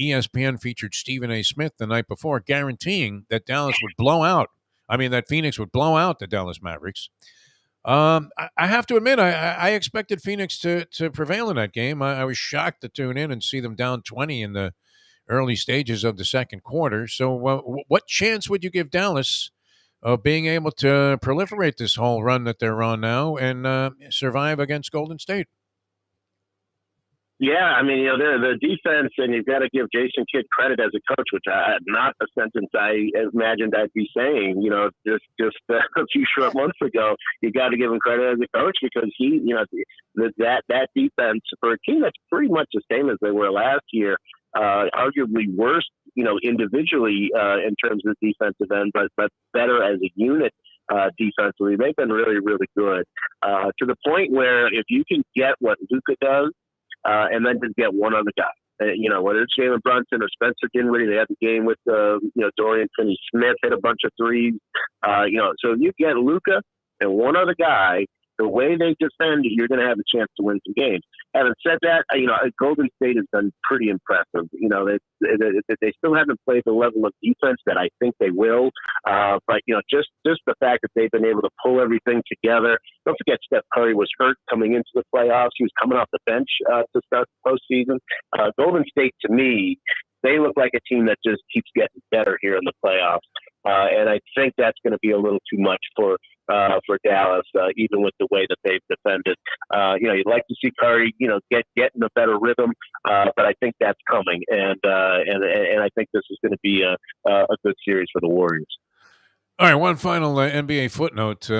ESPN featured Stephen A. Smith the night before, guaranteeing that that Phoenix would blow out the Dallas Mavericks. I have to admit, I expected Phoenix to prevail in that game. I was shocked to tune in and see them down 20 in the early stages of the second quarter. So what chance would you give Dallas of being able to proliferate this whole run that they're on now and survive against Golden State? Yeah, I mean, the defense, and you've got to give Jason Kidd credit as a coach, which not a sentence I imagined I'd be saying. Just a few short months ago, you got to give him credit as a coach because he, that defense for a team that's pretty much the same as they were last year, arguably worse, individually in terms of defensive end, but better as a unit defensively. They've been really, really good to the point where if you can get what Luka does, and then just get one other guy. Whether it's Jalen Brunson or Spencer Dinwiddie, they had the game with Dorian Finney-Smith, hit a bunch of threes. So you get Luka and one other guy, the way they defend, you're going to have a chance to win some games. Having said that, Golden State has been pretty impressive. They still haven't played the level of defense that I think they will. But just the fact that they've been able to pull everything together. Don't forget, Steph Curry was hurt coming into the playoffs. He was coming off the bench to start the postseason. Golden State, to me, they look like a team that just keeps getting better here in the playoffs. And I think that's going to be a little too much for Dallas, even with the way that they've defended. You'd like to see Curry, get in a better rhythm, but I think that's coming, and I think this is going to be a good series for the Warriors. All right, one final NBA footnote.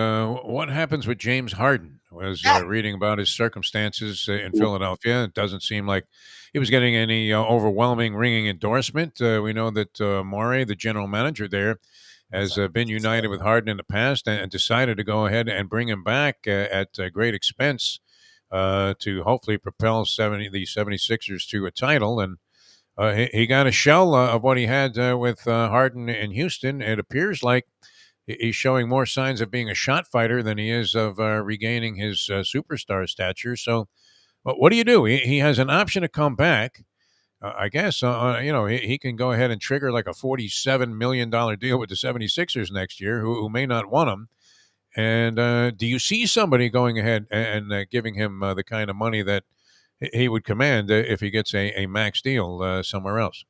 What happens with James Harden? I was reading about his circumstances in Philadelphia. It doesn't seem like he was getting any overwhelming ringing endorsement. We know that Morey, the general manager there, has been united with Harden in the past and decided to go ahead and bring him back at great expense to hopefully propel the 76ers to a title. And he got a shell of what he had with Harden in Houston. It appears like he's showing more signs of being a shot fighter than he is of regaining his superstar stature. So what do you do? He has an option to come back. I guess, he can go ahead and trigger like a $47 million deal with the 76ers next year, who may not want him. And do you see somebody going ahead and giving him the kind of money that he would command if he gets a max deal somewhere else?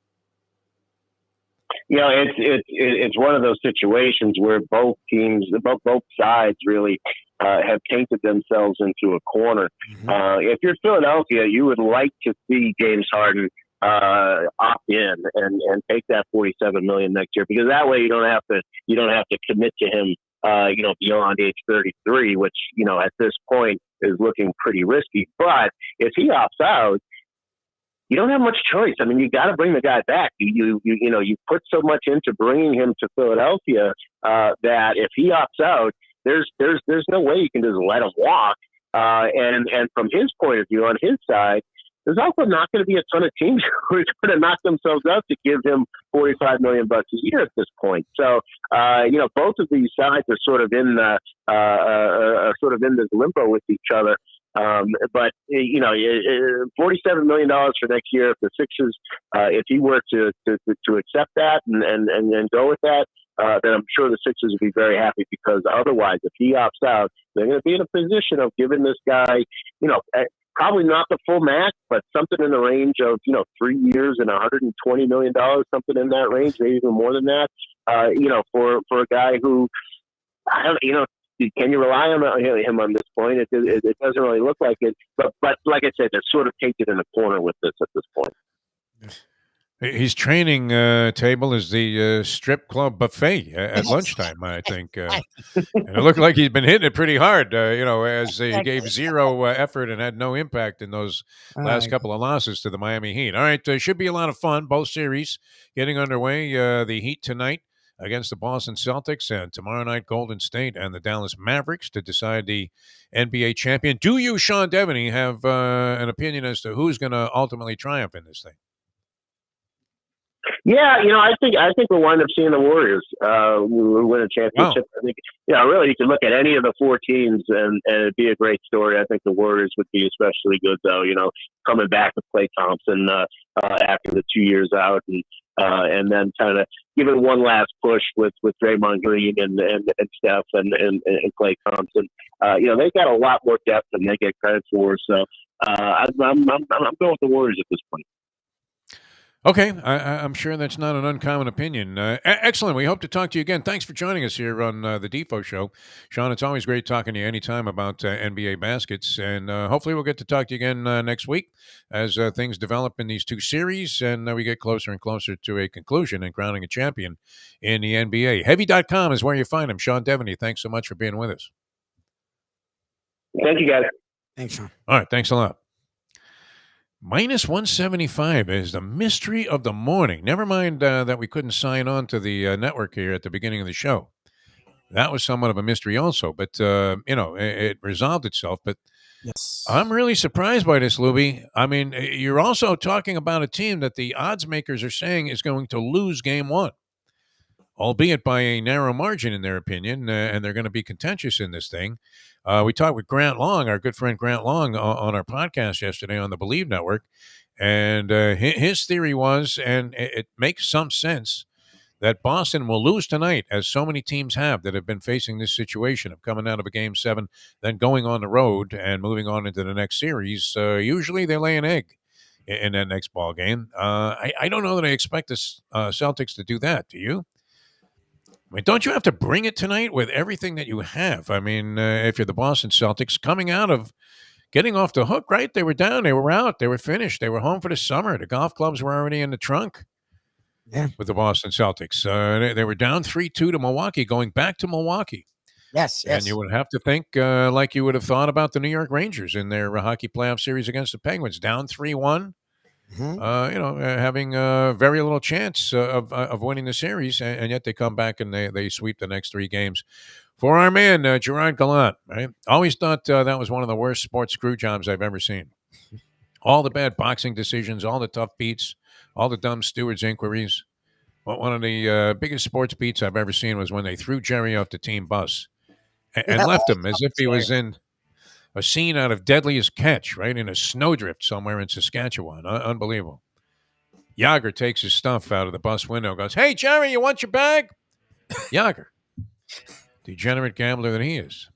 It's one of those situations where both teams, both sides really have painted themselves into a corner. Mm-hmm. If you're Philadelphia, you would like to see James Harden opt in and take that $47 million next year, because that way you don't have to commit to him beyond age 33, which at this point is looking pretty risky. But if he opts out, you don't have much choice. I mean, you got to bring the guy back. You put so much into bringing him to Philadelphia that if he opts out, there's no way you can just let him walk. And from his point of view, on his side, there's also not going to be a ton of teams who are going to knock themselves out to give him $45 million a year at this point. So, both of these sides are sort of in this limbo with each other. But $47 million for next year, if the Sixers, if he were to accept that and go with that, then I'm sure the Sixers would be very happy, because otherwise, if he opts out, they're going to be in a position of giving this guy, probably not the full max, but something in the range of 3 years and $120 million, something in that range, maybe even more than that. For a guy who, can you rely on him on this point? It doesn't really look like it. But like I said, they're sort of taken in a corner with this at this point. His training table is the strip club buffet at lunchtime, I think. And it looked like he'd been hitting it pretty hard, as he gave zero effort and had no impact in those last couple of losses to the Miami Heat. All right, should be a lot of fun. Both series getting underway. The Heat tonight against the Boston Celtics, and tomorrow night Golden State and the Dallas Mavericks to decide the NBA champion. Do you, Shawn Devony, have an opinion as to who's going to ultimately triumph in this thing? Yeah, I think we'll wind up seeing the Warriors win a championship. Wow. I think, really, you can look at any of the four teams and it'd be a great story. I think the Warriors would be especially good, though. Coming back with Klay Thompson after the 2 years out, and then kind of giving one last push with Draymond Green and Steph and Klay Thompson. They've got a lot more depth than they get credit for. So I'm going with the Warriors at this point. Okay, I'm sure that's not an uncommon opinion. Excellent. We hope to talk to you again. Thanks for joining us here on the Defo Show. Shawn, it's always great talking to you anytime about NBA baskets, and hopefully we'll get to talk to you again next week as things develop in these two series, and we get closer and closer to a conclusion and crowning a champion in the NBA. Heavy.com is where you find him. Shawn Devony, thanks so much for being with us. Thank you, guys. Thanks, Shawn. All right, thanks a lot. Minus 175 is the mystery of the morning. Never mind that we couldn't sign on to the network here at the beginning of the show. That was somewhat of a mystery also, but, it resolved itself. But yes, I'm really surprised by this, Lubie. I mean, you're also talking about a team that the odds makers are saying is going to lose game one, albeit by a narrow margin in their opinion, and they're going to be contentious in this thing. We talked with Grant Long, our good friend Grant Long, on our podcast yesterday on the Believe Network, and his theory was, and it makes some sense, that Boston will lose tonight, as so many teams have that have been facing this situation of coming out of a Game 7, then going on the road and moving on into the next series. Usually they lay an egg in that next ball game. I don't know that I expect the Celtics to do that. Do you? I mean, don't you have to bring it tonight with everything that you have? I mean, if you're the Boston Celtics coming out of getting off the hook, right? They were down, they were out, they were finished, they were home for the summer. The golf clubs were already in the trunk. Yeah. With the Boston Celtics. They were down 3-2 to Milwaukee, going back to Milwaukee. Yes. And you would have to think like you would have thought about the New York Rangers in their hockey playoff series against the Penguins, down 3-1. Having very little chance of winning the series, and yet they come back and they sweep the next 3 games. For our man, Gerard Gallant, right? Always thought that was one of the worst sports screw jobs I've ever seen. All the bad boxing decisions, all the tough beats, all the dumb stewards' inquiries. Well, one of the biggest sports beats I've ever seen was when they threw Jerry off the team bus and left him as if he was in a scene out of Deadliest Catch, right, in a snowdrift somewhere in Saskatchewan. Unbelievable. Yager takes his stuff out of the bus window and goes, "Hey, Jerry, you want your bag?" Yager, degenerate gambler that he is.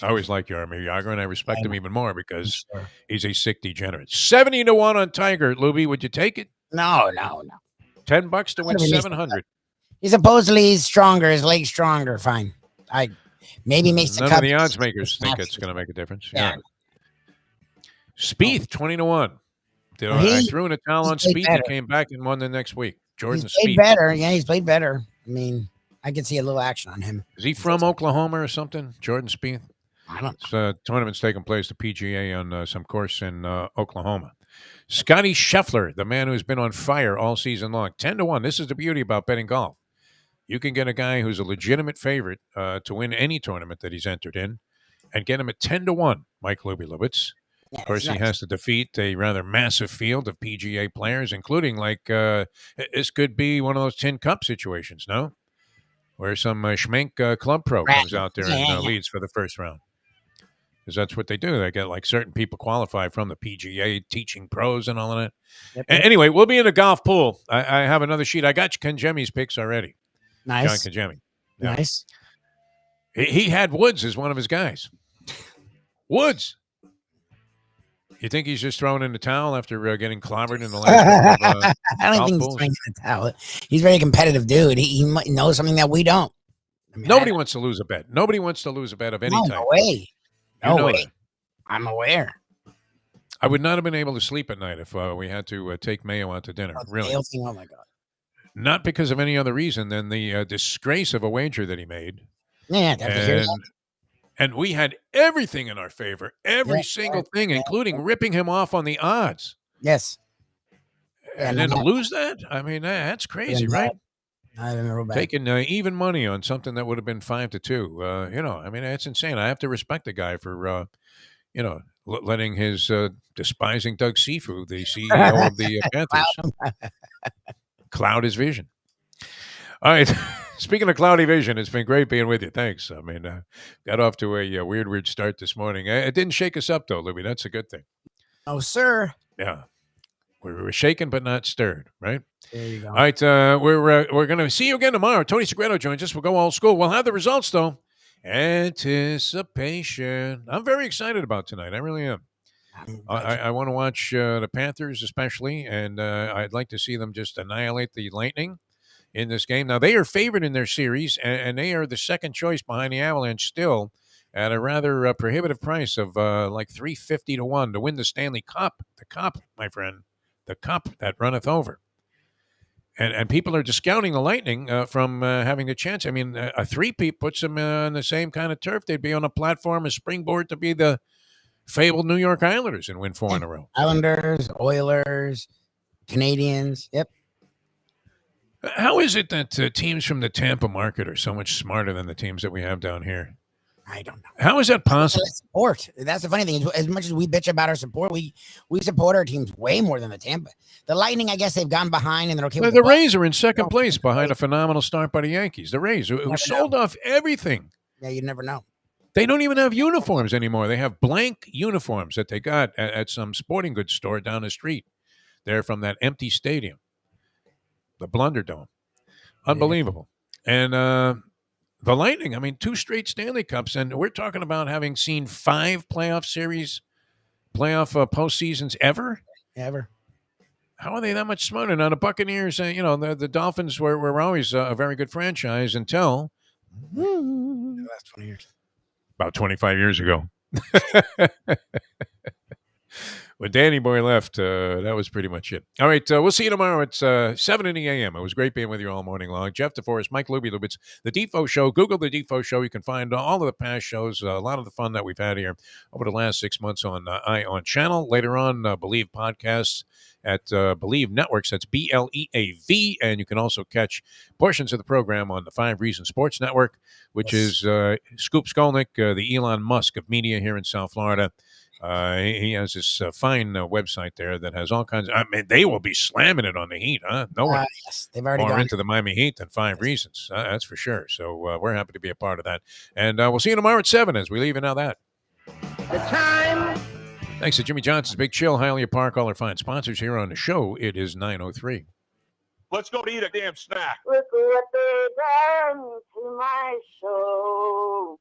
I always liked Jaromir Jagr, and I respect him even more because he's a sick degenerate. 70-1 on Tiger. Lubie, would you take it? No. $10 to win 700. He's supposedly stronger. His leg's stronger. Fine. I maybe makes the None cup. of the odds makers think it's going to make a difference. Yeah. Spieth 20-1. I threw in a towel on Spieth. He came back and won the next week. Jordan Spieth. Played better. Yeah, he's played better. I mean, I can see a little action on him. Is he from Oklahoma or something? Jordan Spieth. I don't know. Tournament's taking place, the PGA on some course in Oklahoma. Scotty Scheffler, the man who's been on fire all season long, 10-1. This is the beauty about betting golf. You can get a guy who's a legitimate favorite to win any tournament that he's entered in and get him at 10-1, Mike Lubitz. Yeah, of course, he has to defeat a rather massive field of PGA players, including this could be one of those Tin Cup situations, no? Where some schmink club pro comes out there and leads for the first round. Because that's what they do. They get certain people qualified from the PGA, teaching pros and all of that. Yep. Anyway, we'll be in the golf pool. I have another sheet. I got Kangemi's picks already. Nice. John Kangemi. Yeah. Nice. He had Woods as one of his guys. Woods. You think he's just throwing in the towel after getting clobbered in the last couple of, I don't think he's throwing in the towel. He's a very competitive dude. He might know something that we don't. I mean, Nobody wants to lose a bet. Nobody wants to lose a bet of any type. No way. No way. That. I'm aware. I would not have been able to sleep at night if we had to take Mayo out to dinner. Really. Oh, my God. Not because of any other reason than the disgrace of a wager that he made. Yeah, and we had everything in our favor, every single thing, including ripping him off on the odds. Yes. And then to lose that? I mean, that's crazy, right? I remember taking even money on something that would have been 5-2. I mean, it's insane. I have to respect the guy for, letting his despising Doug Sifu, the CEO of the Panthers, cloud his vision. All right. Speaking of cloudy vision, it's been great being with you. Thanks. I mean, got off to a weird start this morning. It didn't shake us up, though, Lubie. That's a good thing. Oh, sir. Yeah. We were shaken but not stirred, right? There you go. All right. We're going to see you again tomorrow. Tony Segreto joins us. We'll go old school. We'll have the results, though. Anticipation. I'm very excited about tonight. I really am. I want to watch the Panthers especially, and I'd like to see them just annihilate the Lightning in this game. Now, they are favored in their series, and they are the second choice behind the Avalanche still at a rather prohibitive price of $350-1 to win the Stanley Cup. The Cup, my friend, the Cup that runneth over. And people are discounting the Lightning from having the chance. I mean, a three-peat puts them on the same kind of turf. They'd be on a platform, a springboard to be the fabled New York Islanders and win 4 in a row. Islanders, Oilers, Canadians. Yep. How is it that teams from the Tampa market are so much smarter than the teams that we have down here? I don't know. How is that possible? Support. That's the funny thing. As much as we bitch about our support, we support our teams way more than the Tampa. The Lightning, I guess they've gone behind and they're okay with the Rays are in second place behind a phenomenal start by the Yankees. The Rays, who sold off everything. Yeah, you never know. They don't even have uniforms anymore. They have blank uniforms that they got at some sporting goods store down the street. They're from that empty stadium, the Blunderdome. Unbelievable. Yeah. And the Lightning, I mean, 2 straight Stanley Cups, and we're talking about having seen 5 playoff series, playoff postseasons ever. Ever. How are they that much smarter? Now, the Buccaneers, the Dolphins were always a very good franchise until The last 20 years. about 25 years ago. When Danny Boy left, that was pretty much it. All right, we'll see you tomorrow at 7 in the a.m. It was great being with you all morning long. Jeff Deforrest, Mike Lubie, Lubitz, The Defo Show. Google The Defo Show. You can find all of the past shows, a lot of the fun that we've had here over the last 6 months on channel. Later on, Believe podcasts at Believe Networks. That's BLEAV. And you can also catch portions of the program on the 5 Reasons Sports Network, which is Scoop Skolnick, the Elon Musk of media here in South Florida. He has this fine website there that has all kinds of. I mean, they will be slamming it on the Heat, huh? No one yes, they've already more gone into the Miami Heat than 5 Reasons. That's for sure. So we're happy to be a part of that. And we'll see you tomorrow at 7 as we leave you now that. The time. Thanks to Jimmy Johnson's Big Chill, Hialeah Park, all our fine sponsors here on the show. It is 9:03. Let's go to eat a damn snack. Look what they done to my show.